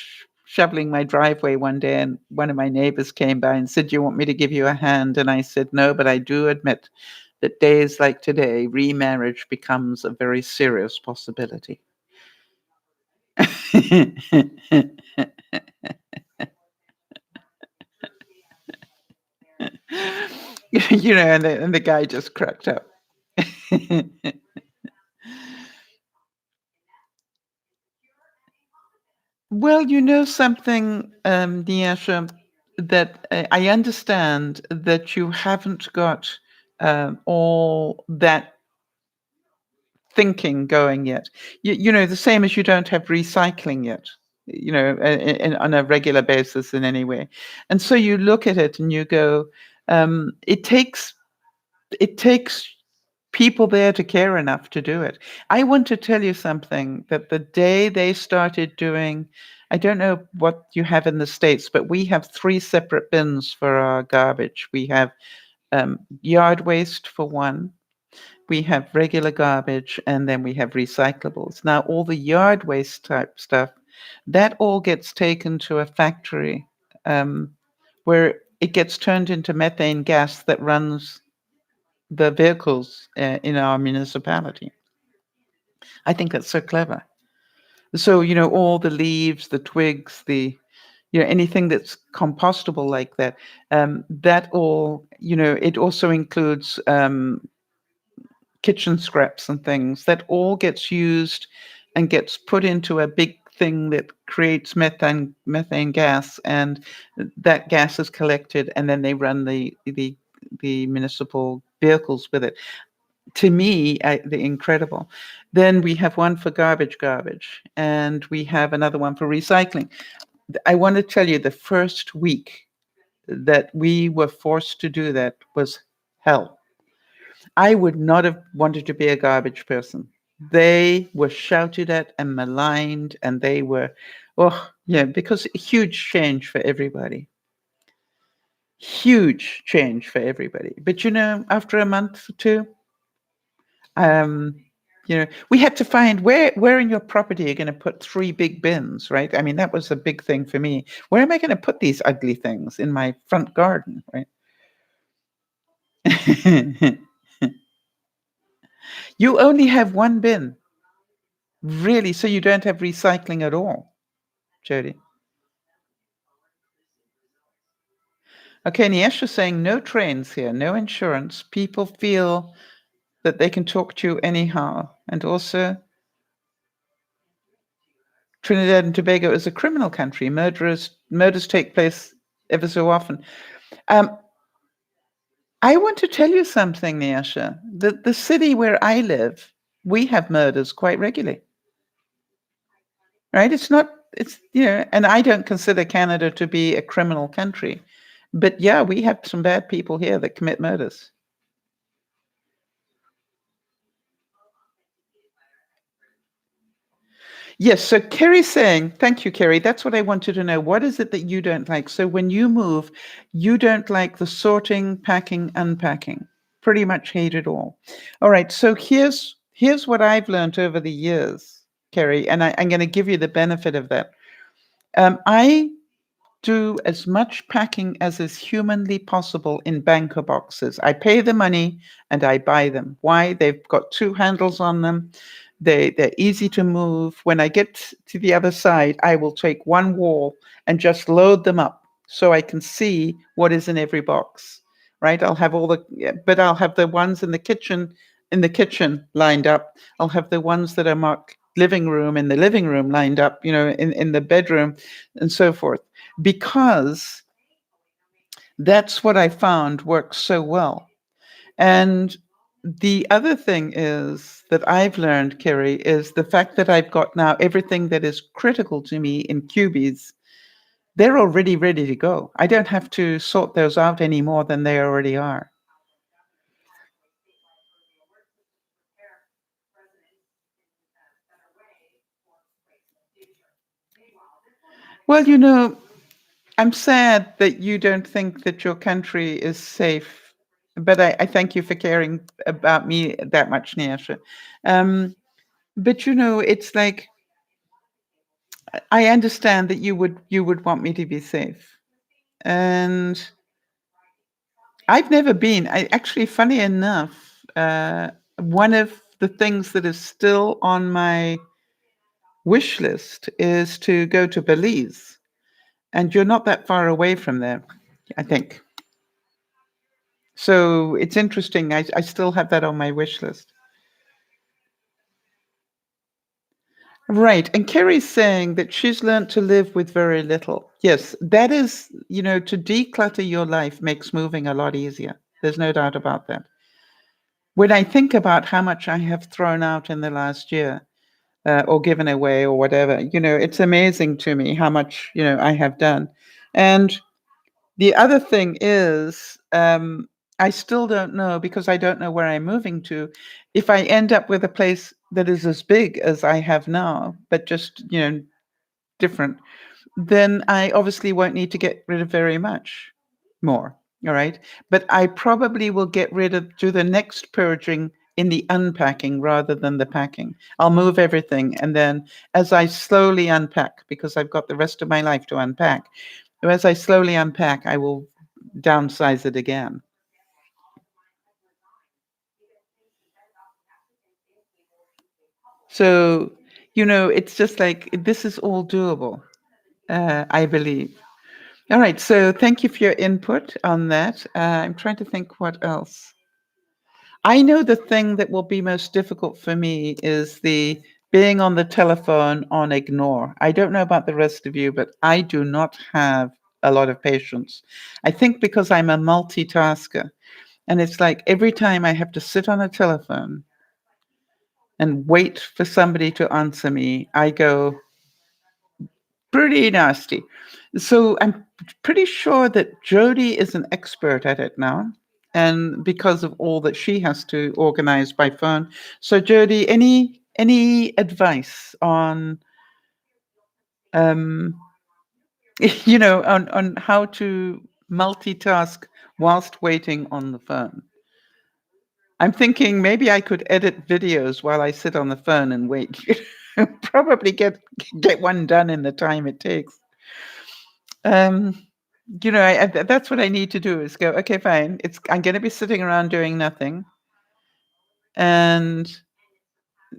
shoveling my driveway one day, and one of my neighbors came by and said, "Do you want me to give you a hand?" And I said, "No, but I do admit that days like today, remarriage becomes a very serious possibility." And the guy just cracked up. Well, you know something, Nyasha, that I understand that you haven't got all that thinking going yet. The same as you don't have recycling yet, on a regular basis in any way. And so you look at it and you go, it takes people there to care enough to do it. I want to tell you something that the day they started doing, I don't know what you have in the States, but we have three separate bins for our garbage. We have yard waste for one, we have regular garbage, and then we have recyclables. Now, all the yard waste type stuff, that all gets taken to a factory um, where it gets turned into methane gas that runs the vehicles in our municipality. I think that's so clever. So, all the leaves, the twigs, anything that's compostable like that, that all, it also includes kitchen scraps and things that all gets used and gets put into a big thing that creates methane gas, and that gas is collected, and then they run the municipal vehicles with it. To me, the incredible. Then we have one for garbage, and we have another one for recycling. I want to tell you, the first week that we were forced to do that was hell. I would not have wanted to be a garbage person. They were shouted at and maligned, and they were, oh, yeah, because huge change for everybody. Huge change for everybody. But after a month or two, um, we had to find where in your property you're going to put three big bins, right? I mean, that was a big thing for me. Where am I going to put these ugly things in my front garden, right? You only have one bin, really, so you don't have recycling at all, Jody. Okay, Niesha's saying no trains here, no insurance. People feel that they can talk to you anyhow. And also, Trinidad and Tobago is a criminal country. Murders take place ever so often. Um, I want to tell you something, Niesha. The city where I live, we have murders quite regularly, right? And I don't consider Canada to be a criminal country. But yeah, we have some bad people here that commit murders. Yes, so Kerry's saying, thank you, Kerry. That's what I wanted to know. What is it that you don't like? So when you move, you don't like the sorting, packing, unpacking. Pretty much hate it all. All right, so here's what I've learned over the years, Kerry, and I'm going to give you the benefit of that. I do as much packing as is humanly possible in banker boxes. I pay the money and I buy them. Why? They've got two handles on them. They're easy to move. When I get to the other side, I will take one wall and just load them up so I can see what is in every box. Right? I'll have but I'll have the ones in the kitchen lined up. I'll have the ones that are marked living room in the living room lined up, in the bedroom, and so forth, because that's what I found works so well. And the other thing is that I've learned, Kerry, is the fact that I've got now everything that is critical to me in cubies. They're already ready to go. I don't have to sort those out any more than they already are. Well, I'm sad that you don't think that your country is safe, but I thank you for caring about me that much, Nyasha. But it's like, I understand that you would want me to be safe. And I've never been. I actually, funny enough, one of the things that is still on my wish list is to go to Belize. And you're not that far away from there, I think. So it's interesting. I still have that on my wish list. Right. And Kerry's saying that she's learned to live with very little. Yes, that is, to declutter your life makes moving a lot easier. There's no doubt about that. When I think about how much I have thrown out in the last year, or given away or whatever, it's amazing to me how much, I have done. And the other thing is, I still don't know because I don't know where I'm moving to. If I end up with a place that is as big as I have now, but just, different, then I obviously won't need to get rid of very much more. All right. But I probably will get rid of, do the next purging in the unpacking rather than the packing. I'll move everything. And then as I slowly unpack, because I've got the rest of my life to unpack, as I slowly unpack, I will downsize it again. So, it's just like this is all doable, I believe. All right. So thank you for your input on that. I'm trying to think what else. I know the thing that will be most difficult for me is the being on the telephone on ignore. I don't know about the rest of you, but I do not have a lot of patience. I think because I'm a multitasker, and it's like every time I have to sit on a telephone and wait for somebody to answer me, I go pretty nasty. So I'm pretty sure that Jody is an expert at it now. And because of all that she has to organize by phone. So Jody, any advice on um on how to multitask whilst waiting on the phone? I'm thinking maybe I could edit videos while I sit on the phone and wait. Probably get one done in the time it takes. Um, that's what I need to do is go, okay, fine. I'm going to be sitting around doing nothing, and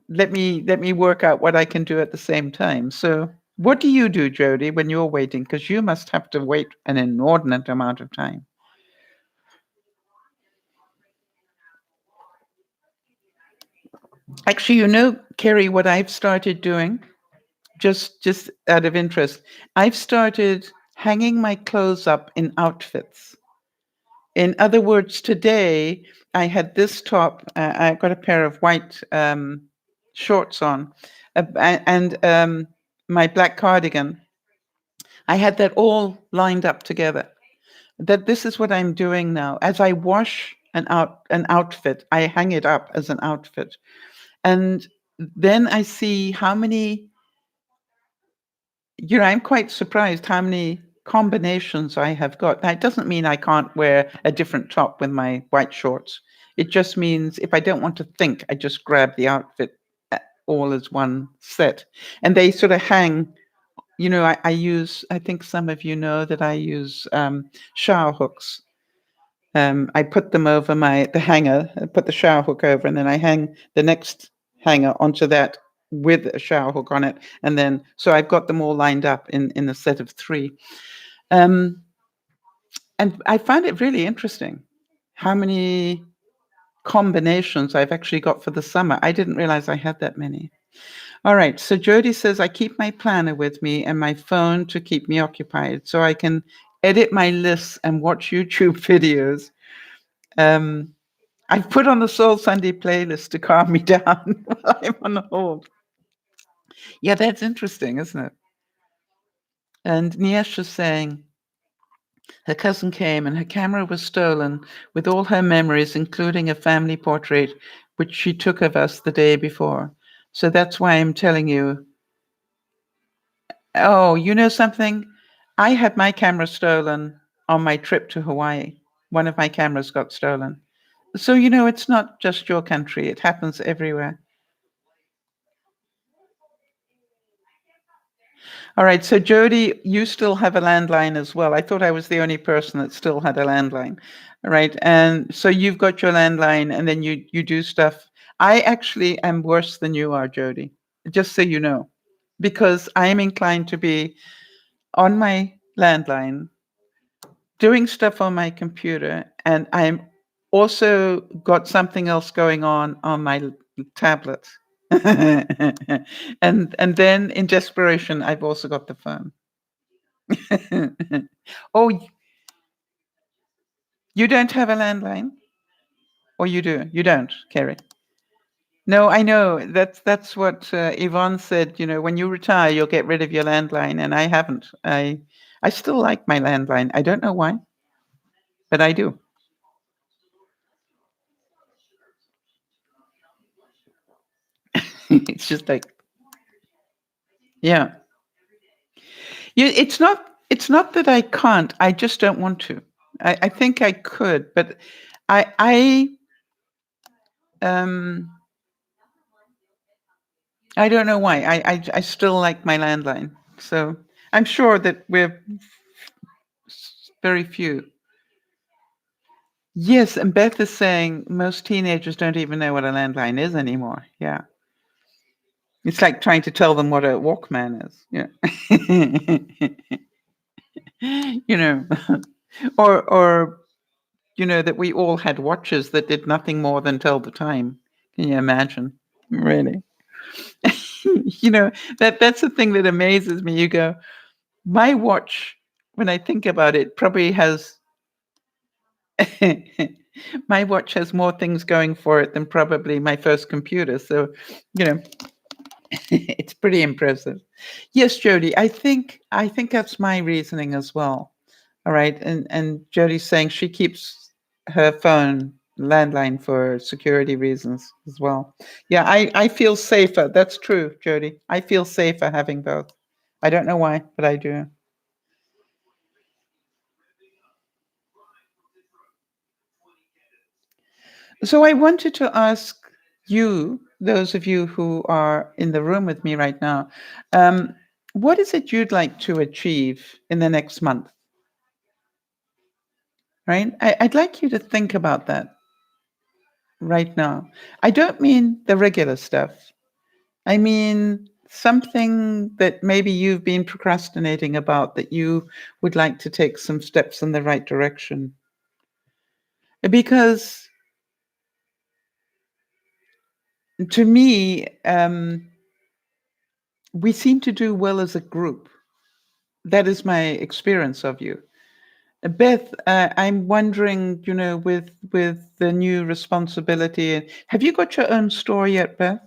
let me work out what I can do at the same time. So, what do you do, Jody, when you're waiting? Because you must have to wait an inordinate amount of time. Actually, Kerry, what I've started doing, just out of interest, I've started hanging my clothes up in outfits. In other words, today I had this top. I got a pair of white shorts on, and my black cardigan. I had that all lined up together. That this is what I'm doing now. As I wash an outfit, I hang it up as an outfit, and then I see how many. I'm quite surprised how many combinations I have got. Now, it doesn't mean I can't wear a different top with my white shorts. It just means if I don't want to think, I just grab the outfit all as one set. And they sort of hang, I think some of you know that I use shower hooks. I put them over the hanger, I put the shower hook over, and then I hang the next hanger onto that with a shower hook on it. And then, so I've got them all lined up in a set of three. Um, and I find it really interesting how many combinations I've actually got for the summer. I didn't realize I had that many. All right. So Jody says, I keep my planner with me and my phone to keep me occupied so I can edit my lists and watch YouTube videos. Um, I've put on the Soul Sunday playlist to calm me down while I'm on hold. Yeah, that's interesting, isn't it? And Niesh is saying her cousin came and her camera was stolen with all her memories, including a family portrait, which she took of us the day before. So that's why I'm telling you. Oh, you know something? I had my camera stolen on my trip to Hawaii. One of my cameras got stolen. So, it's not just your country, it happens everywhere. All right. So Jody, you still have a landline as well. I thought I was the only person that still had a landline. All right. And so you've got your landline and then you do stuff. I actually am worse than you are, Jody, just so you know, because I am inclined to be on my landline doing stuff on my computer, and I'm also got something else going on my tablet. And then in desperation, I've also got the phone. Oh, you don't have a landline? Or you do? You don't, Kerry? No, I know. That's what Yvonne said. You know, when you retire, you'll get rid of your landline, and I haven't. I still like my landline. I don't know why, but I do. It's just like, yeah. It's not that I can't. I just don't want to. I think I could, but I um I don't know why. I still like my landline. So I'm sure that we're very few. Yes, and Beth is saying most teenagers don't even know what a landline is anymore. Yeah. It's like trying to tell them what a Walkman is. Yeah. You know, or that we all had watches that did nothing more than tell the time. Can you imagine? Really? That's the thing that amazes me. You go, my watch, when I think about it, probably has my watch has more things going for it than probably my first computer. So, you know, it's pretty impressive. Yes, Jody, I think that's my reasoning as well. All right. And Jody's saying she keeps her phone landline for security reasons as well. Yeah, I feel safer. That's true, Jody. I feel safer having both. I don't know why, but I do. So I wanted to ask you, those of you who are in the room with me right now, um, what is it you'd like to achieve in the next month? Right? I'd like you to think about that right now. I don't mean the regular stuff. I mean something that maybe you've been procrastinating about that you would like to take some steps in the right direction. Because to me, we seem to do well as a group. That is my experience of you. Beth, I'm wondering, with the new responsibility, have you got your own store yet, Beth?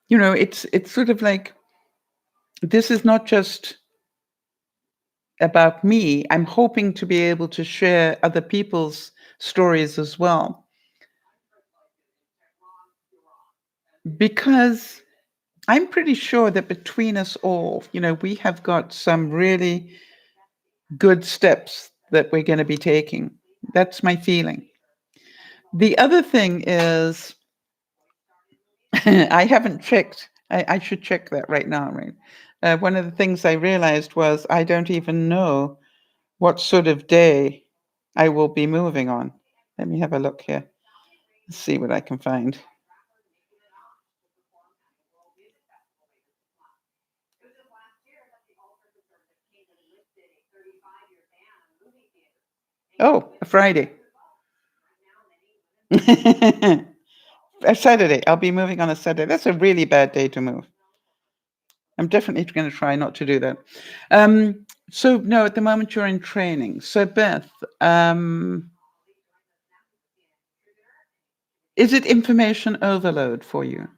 It's sort of like this is not just about me. I'm hoping to be able to share other people's stories as well, because I'm pretty sure that between us all, we have got some really good steps that we're going to be taking. That's my feeling. The other thing is, I haven't checked. I should check that right now, right? One of the things I realized was I don't even know what sort of day I will be moving on. Let me have a look here. Let's see what I can find. Oh, a Friday. A Saturday. I'll be moving on a Saturday. That's a really bad day to move. I'm definitely going to try not to do that. So no, at the moment you're in training. So Beth, is it information overload for you?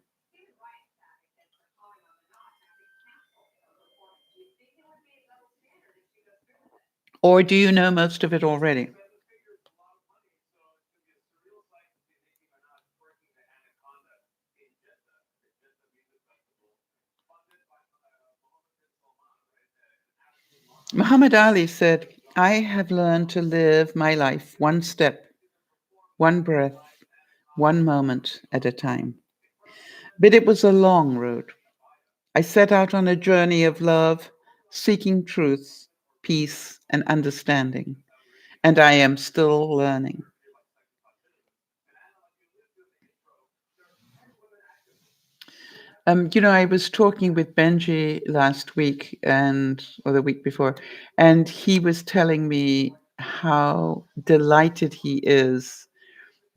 Or do you know most of it already? Muhammad Ali said, I have learned to live my life one step, one breath, one moment at a time. But it was a long road. I set out on a journey of love, seeking truth, peace, and understanding. And I am still learning. I was talking with Benji last week or the week before, and he was telling me how delighted he is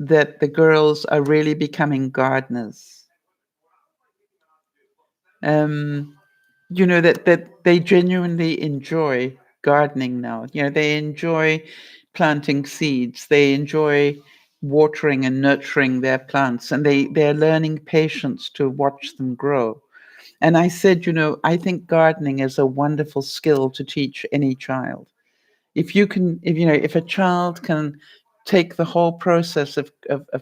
that the girls are really becoming gardeners. Um, that they genuinely enjoy gardening now. They enjoy planting seeds. They enjoy watering and nurturing their plants, and they're learning patience to watch them grow. And I said, I think gardening is a wonderful skill to teach any child. If a child can take the whole process of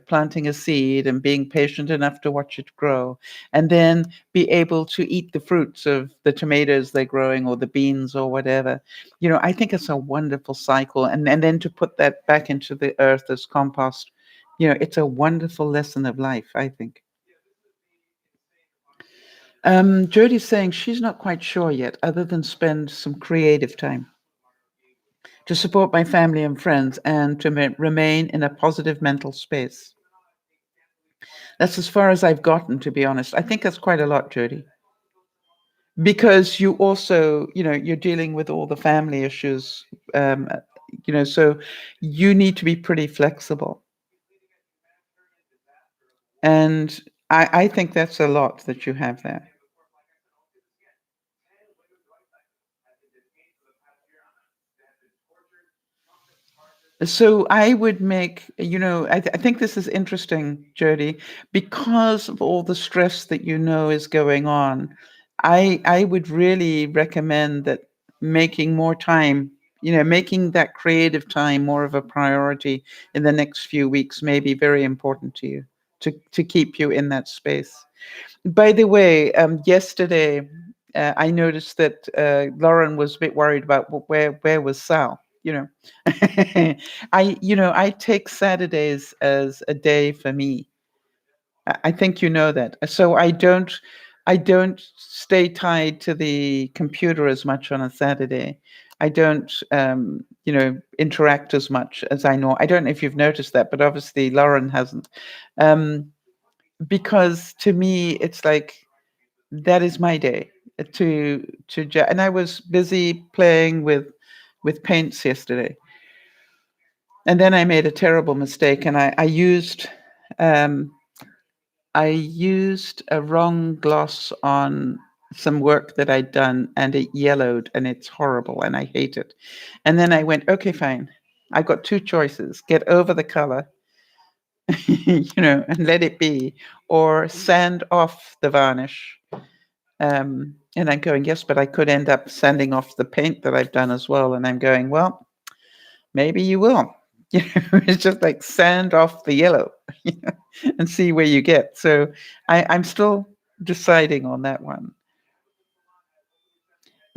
planting a seed and being patient enough to watch it grow, and then be able to eat the fruits of the tomatoes they're growing or the beans or whatever, I think it's a wonderful cycle. And then to put that back into the earth as compost, it's a wonderful lesson of life, I think. Jodie's saying she's not quite sure yet, other than spend some creative time to support my family and friends and to remain in a positive mental space. That's as far as I've gotten, to be honest. I think that's quite a lot, Jodie, because you also, you're dealing with all the family issues, so you need to be pretty flexible. And I think that's a lot that you have there. So I would make, I think this is interesting, Jody, because of all the stress that is going on. I would really recommend that making more time, making that creative time more of a priority in the next few weeks may be very important to you to keep you in that space. By the way, yesterday I noticed that Lauren was a bit worried about where was Sal. I take Saturdays as a day for me. I think you know that. So I don't stay tied to the computer as much on a Saturday. I don't interact as much as I know. I don't know if you've noticed that, but obviously Lauren hasn't. Um, because to me it's like that is my day and I was busy playing with paints yesterday, and then I made a terrible mistake, and um, I used a wrong gloss on some work that I'd done, and it yellowed, and it's horrible, and I hate it. And then I went, okay, fine. I've got two choices: get over the color, and let it be, or sand off the varnish. And I'm going, yes, but I could end up sanding off the paint that I've done as well. And I'm going, well, maybe you will. It's just like sand off the yellow, and see where you get. So I'm still deciding on that one.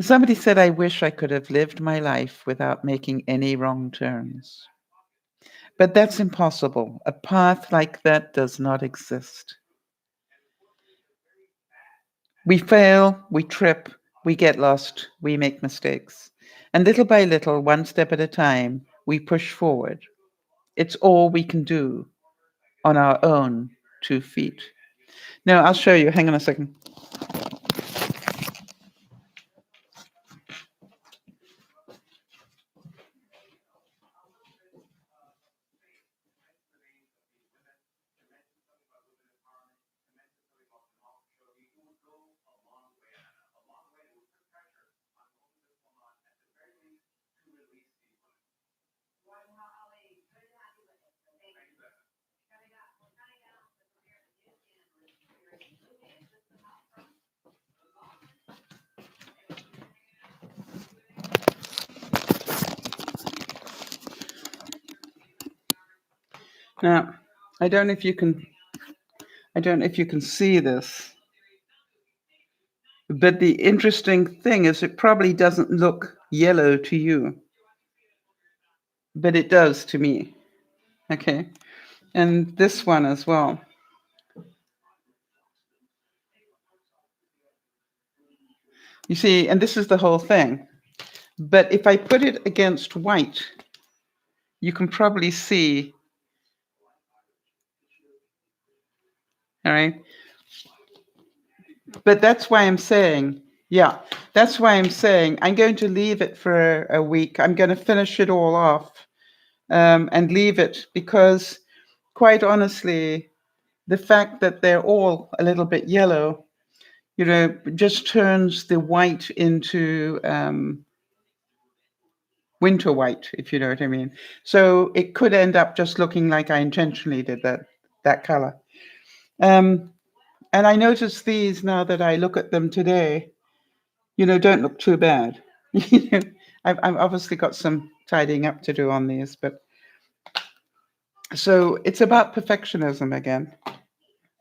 Somebody said, I wish I could have lived my life without making any wrong turns. But that's impossible. A path like that does not exist. We fail, we trip, we get lost, we make mistakes. And little by little, one step at a time, we push forward. It's all we can do on our own 2 feet. Now, I'll show you. Hang on a second. Now, I don't know if you can I don't know if you can see this, but the interesting thing is it probably doesn't look yellow to you. but it does to me. Okay. And this one as well. You see, and this is the whole thing. But if I put it against white, you can probably see, all right? But that's why I'm saying, yeah, that's why I'm saying I'm going to leave it for a week. I'm going to finish it all off and leave it because, quite honestly, the fact that they're all a little bit yellow, just turns the white into winter white, if you know what I mean. So it could end up just looking like I intentionally did that color. And I notice these now that I look at them today, don't look too bad. I've obviously got some tidying up to do on these, but so it's about perfectionism again.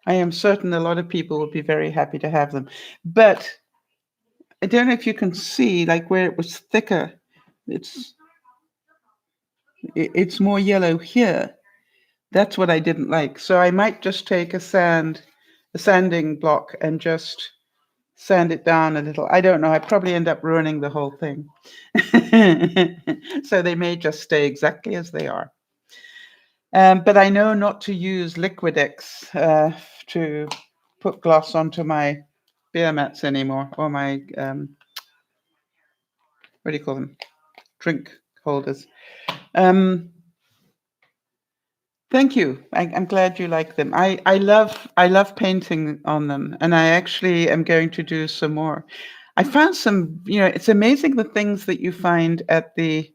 I am certain a lot of people will be very happy to have them, but I don't know if you can see, like where it was thicker, it's more yellow here. That's what I didn't like. So I might just take a sanding block and just sand it down a little. I don't know. I probably end up ruining the whole thing. So they may just stay exactly as they are. But I know not to use Liquidex to put gloss onto my beer mats anymore, or my, what do you call them? Drink holders. Thank you. I'm glad you like them. I love painting on them, and I actually am going to do some more. I found some, it's amazing the things that you find at the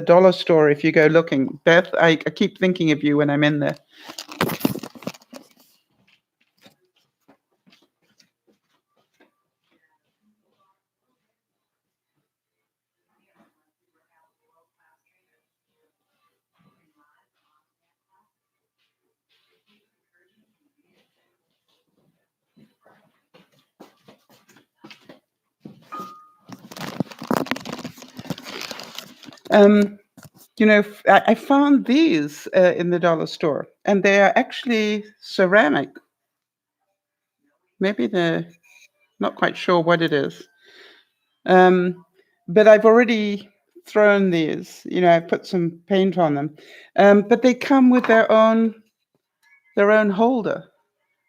dollar store if you go looking. Beth, I keep thinking of you when I'm in there. I found these in the dollar store, and they are actually ceramic. Maybe they're not quite sure what it is. But I've already thrown these. I put some paint on them, but they come with their own holder,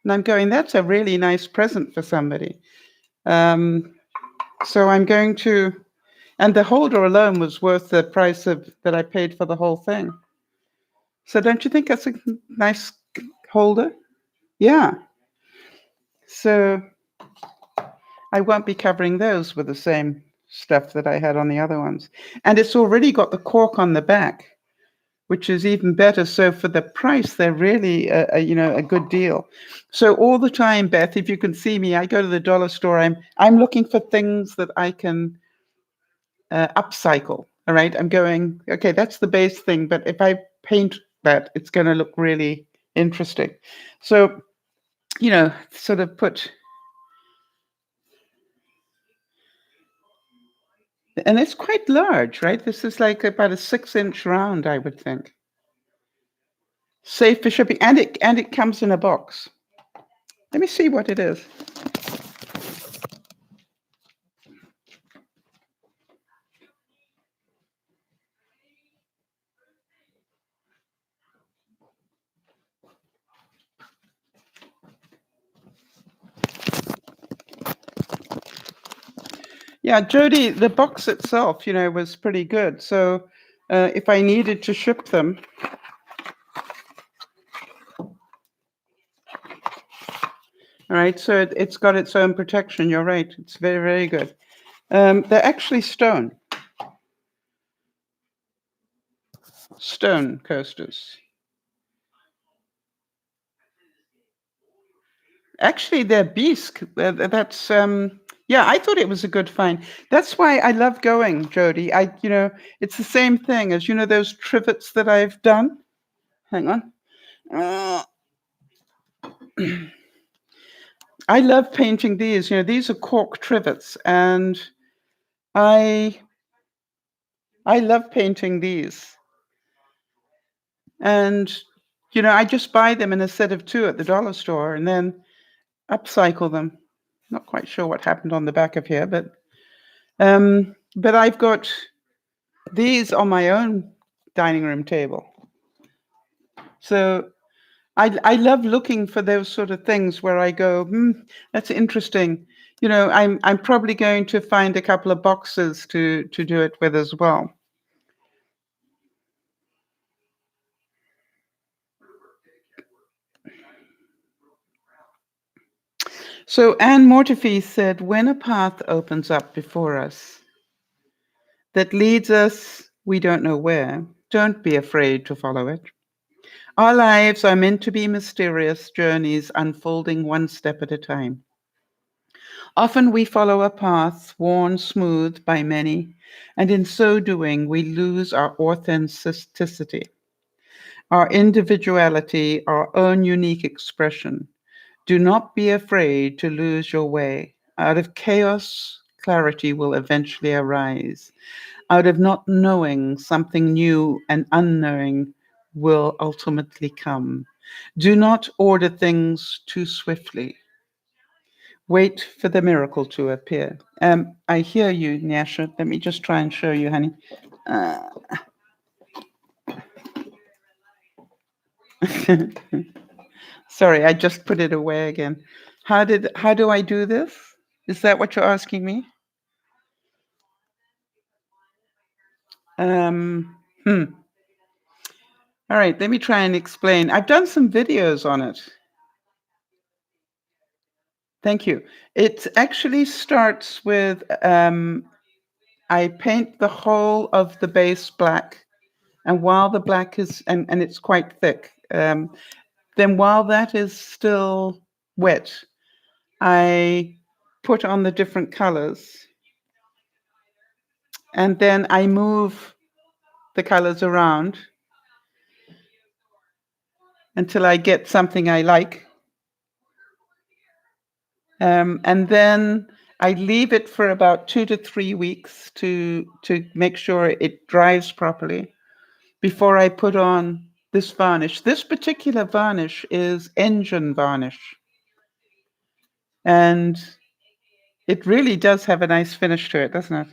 and I'm going, that's a really nice present for somebody. So I'm going to, and the holder alone was worth the price that I paid for the whole thing. So don't you think that's a nice holder? Yeah. So I won't be covering those with the same stuff that I had on the other ones. And it's already got the cork on the back, which is even better. So for the price, they're really a good deal. So all the time, Beth, if you can see me, I go to the dollar store. I'm looking for things that I can upcycle. All right, I'm going, okay, that's the base thing, but if I paint that, it's going to look really interesting. So, sort of put, and it's quite large, right? This is like about a 6-inch round, I would think. Safe for shipping, and it comes in a box. Let me see what it is. Yeah, Jody, the box itself, was pretty good. So if I needed to ship them, all right, so it's got its own protection. You're right. It's very, very good. They're actually stone coasters. Actually, they're bisque. That's yeah. I thought it was a good find. That's why I love going, Jody. It's the same thing as those trivets that I've done. Hang on. I love painting these. These are cork trivets, and I love painting these. And, you know, I just buy them in a set of 2 at the dollar store and then upcycle them. Not quite sure what happened on the back of here, but I've got these on my own dining room table. So I love looking for those sort of things where I go, that's interesting. You know, I'm probably going to find a couple of boxes to do it with as well. So Anne Mortefi said, when a path opens up before us that leads us, we don't know where, don't be afraid to follow it. Our lives are meant to be mysterious journeys unfolding one step at a time. Often we follow a path worn smooth by many, and in so doing, we lose our authenticity, our individuality, our own unique expression. Do not be afraid to lose your way. Out of chaos, clarity will eventually arise. Out of not knowing, something new and unknowing will ultimately come. Do not order things too swiftly. Wait for the miracle to appear. I hear you, Nyasha. Let me just try and show you, honey. Uh, sorry, I just put it away again. How do I do this? Is that what you're asking me? Um, hmm. All right, let me try and explain. I've done some videos on it. Thank you. It actually starts with I paint the whole of the base black, and while the black is and it's quite thick, then while that is still wet, I put on the different colors, and then I move the colors around until I get something I like. And then I leave it for about 2 to 3 weeks to make sure it dries properly before I put on this varnish. This particular varnish is engine varnish, and it really does have a nice finish to it, doesn't it?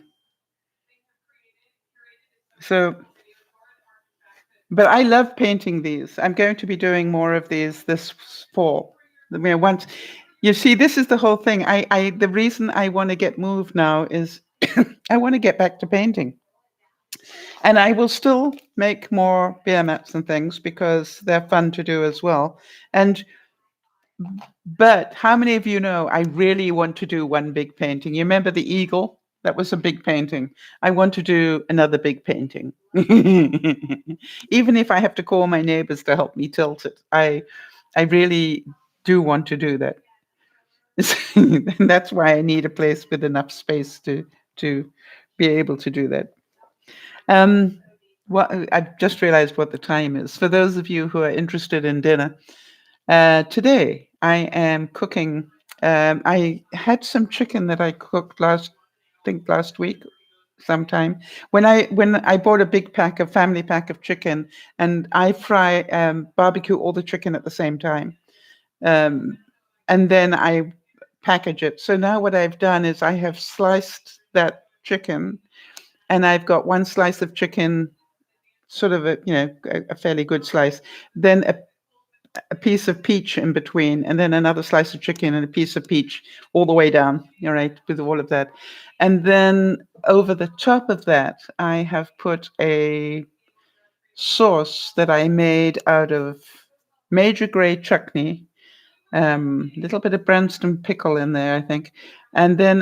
So, but I love painting these. I'm going to be doing more of these this fall. I mean, once you see, this is the whole thing. The reason I want to get moved now is I want to get back to painting. And I will still make more beer mats and things because they're fun to do as well. And but how many of you know I really want to do one big painting? You remember the eagle? That was a big painting. I want to do another big painting. Even if I have to call my neighbors to help me tilt it. I really do want to do that. And that's why I need a place with enough space to be able to do that. Well, I've just realized what the time is. For those of you who are interested in dinner, today I am cooking. I had some chicken that I cooked last week, sometime when I bought a big family pack of chicken, and I fry barbecue all the chicken at the same time, and then I package it. So now what I've done is I have sliced that chicken, and I've got one slice of chicken, sort of a fairly good slice, then a piece of peach in between, and then another slice of chicken and a piece of peach all the way down, all right, with all of that. And then over the top of that, I have put a sauce that I made out of major grey chutney, little bit of Branston pickle in there, I think. And then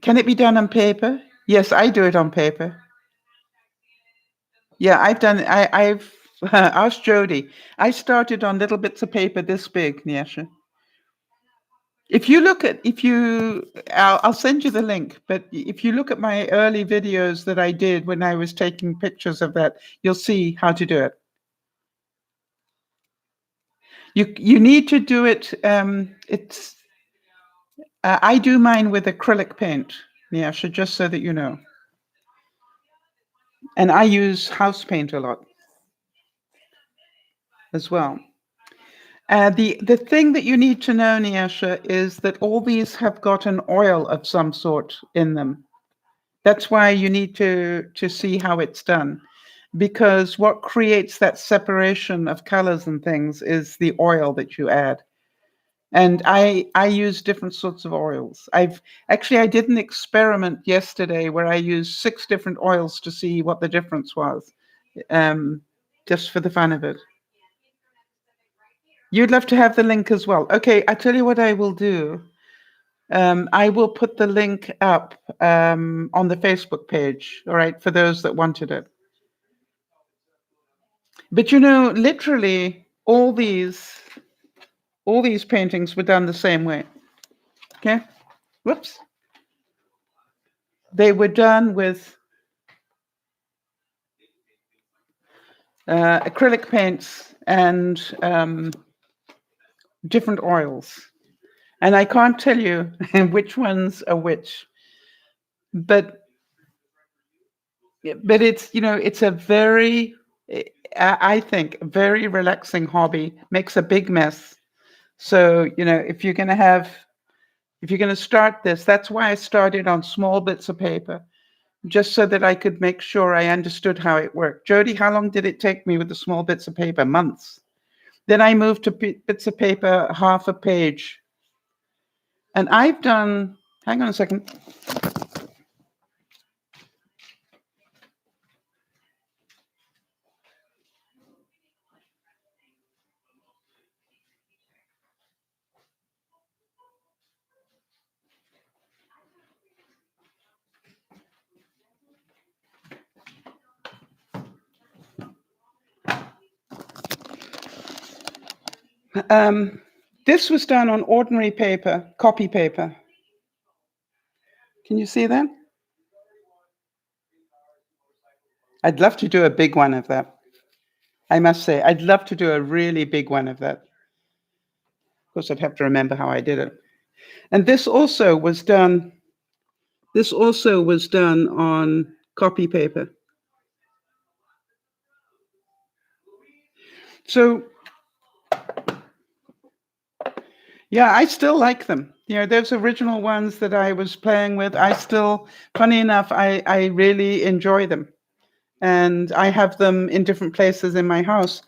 can it be done on paper? Yes, I do it on paper. Yeah, I've asked Jody. I started on little bits of paper this big, Nyasha. I'll send you the link, but if you look at my early videos that I did when I was taking pictures of that, you'll see how to do it. You need to do it. I do mine with acrylic paint, Nyasha, just so that you know. And I use house paint a lot as well. The thing that you need to know, Nyasha, is that all these have got an oil of some sort in them. That's why you need to see how it's done, because what creates that separation of colors and things is the oil that you add. And I use different sorts of oils. I did an experiment yesterday where I used 6 different oils to see what the difference was, just for the fun of it. You'd love to have the link as well. Okay, I tell you what I will do. I will put the link up on the Facebook page, all right, for those that wanted it. But literally all these paintings were done the same way. Okay? Whoops. They were done with acrylic paints and different oils. And I can't tell you which ones are which. But it's, it's a very, I think, very relaxing hobby. Makes a big mess. So, if you're going to start this, that's why I started on small bits of paper, just so that I could make sure I understood how it worked. Jody, how long did it take me with the small bits of paper? Months. Then I moved to bits of paper, half a page. And I've done, hang on a second. This was done on ordinary paper, copy paper. Can you see that? I'd love to do a big one of that. I must say, I'd love to do a really big one of that. Of course, I'd have to remember how I did it. And this also was done on copy paper. So, yeah, I still like them. Those original ones that I was playing with, funny enough, I really enjoy them. And I have them in different places in my house.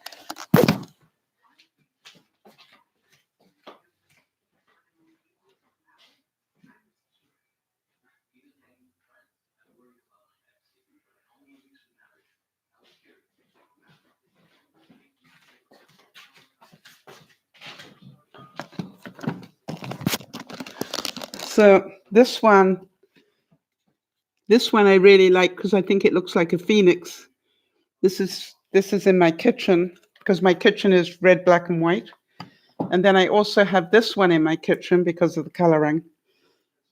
So this one I really like because I think it looks like a phoenix. This is in my kitchen because my kitchen is red, black, and white. And then I also have this one in my kitchen because of the coloring,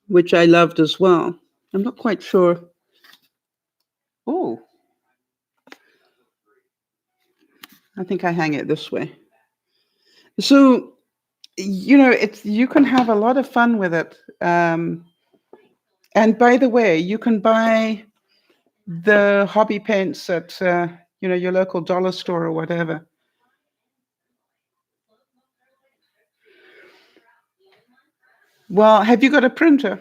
which I loved as well. I'm not quite sure. Oh, I think I hang it this way. So, you can have a lot of fun with it. And by the way, you can buy the hobby paints at, your local dollar store or whatever. Well, have you got a printer?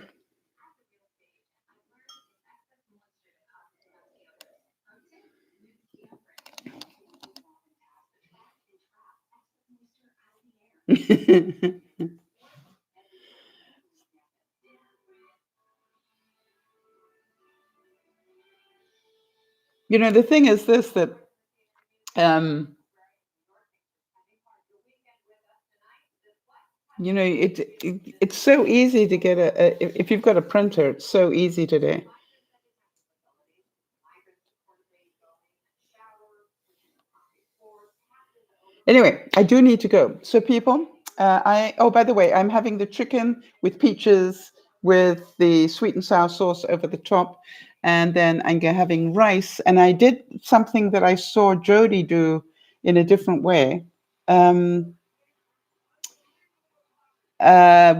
The thing is this, that it's so easy to get if you've got a printer, it's so easy today. Anyway, I do need to go. So people, by the way, I'm having the chicken with peaches with the sweet and sour sauce over the top. And then I'm having rice. And I did something that I saw Jody do in a different way,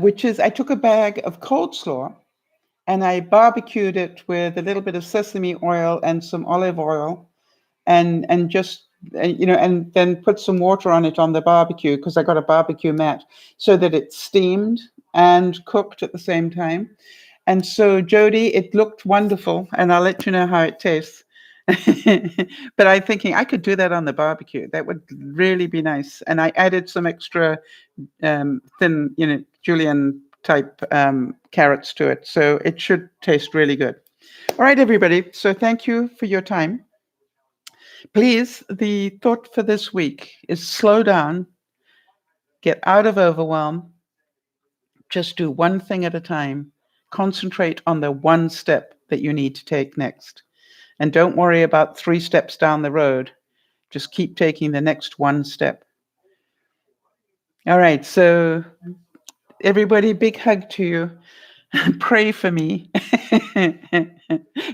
which is I took a bag of coleslaw and I barbecued it with a little bit of sesame oil and some olive oil, and just and then put some water on it on the barbecue, because I got a barbecue mat, so that it steamed and cooked at the same time. And so, Jody, it looked wonderful, and I'll let you know how it tastes. But I'm thinking I could do that on the barbecue. That would really be nice. And I added some extra thin, julienne type carrots to it, so it should taste really good. All right, everybody. So thank you for your time. Please, the thought for this week is slow down, get out of overwhelm, just do one thing at a time, concentrate on the one step that you need to take next. And don't worry about 3 steps down the road. Just keep taking the next one step. All right. So, everybody, big hug to you. Pray for me.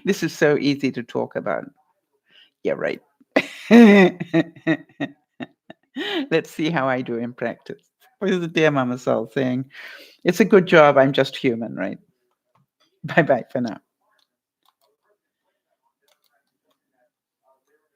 This is so easy to talk about. Yeah, right. Let's see how I do in practice. This is DearMamaSal saying, it's a good job. I'm just human, right? Bye-bye for now.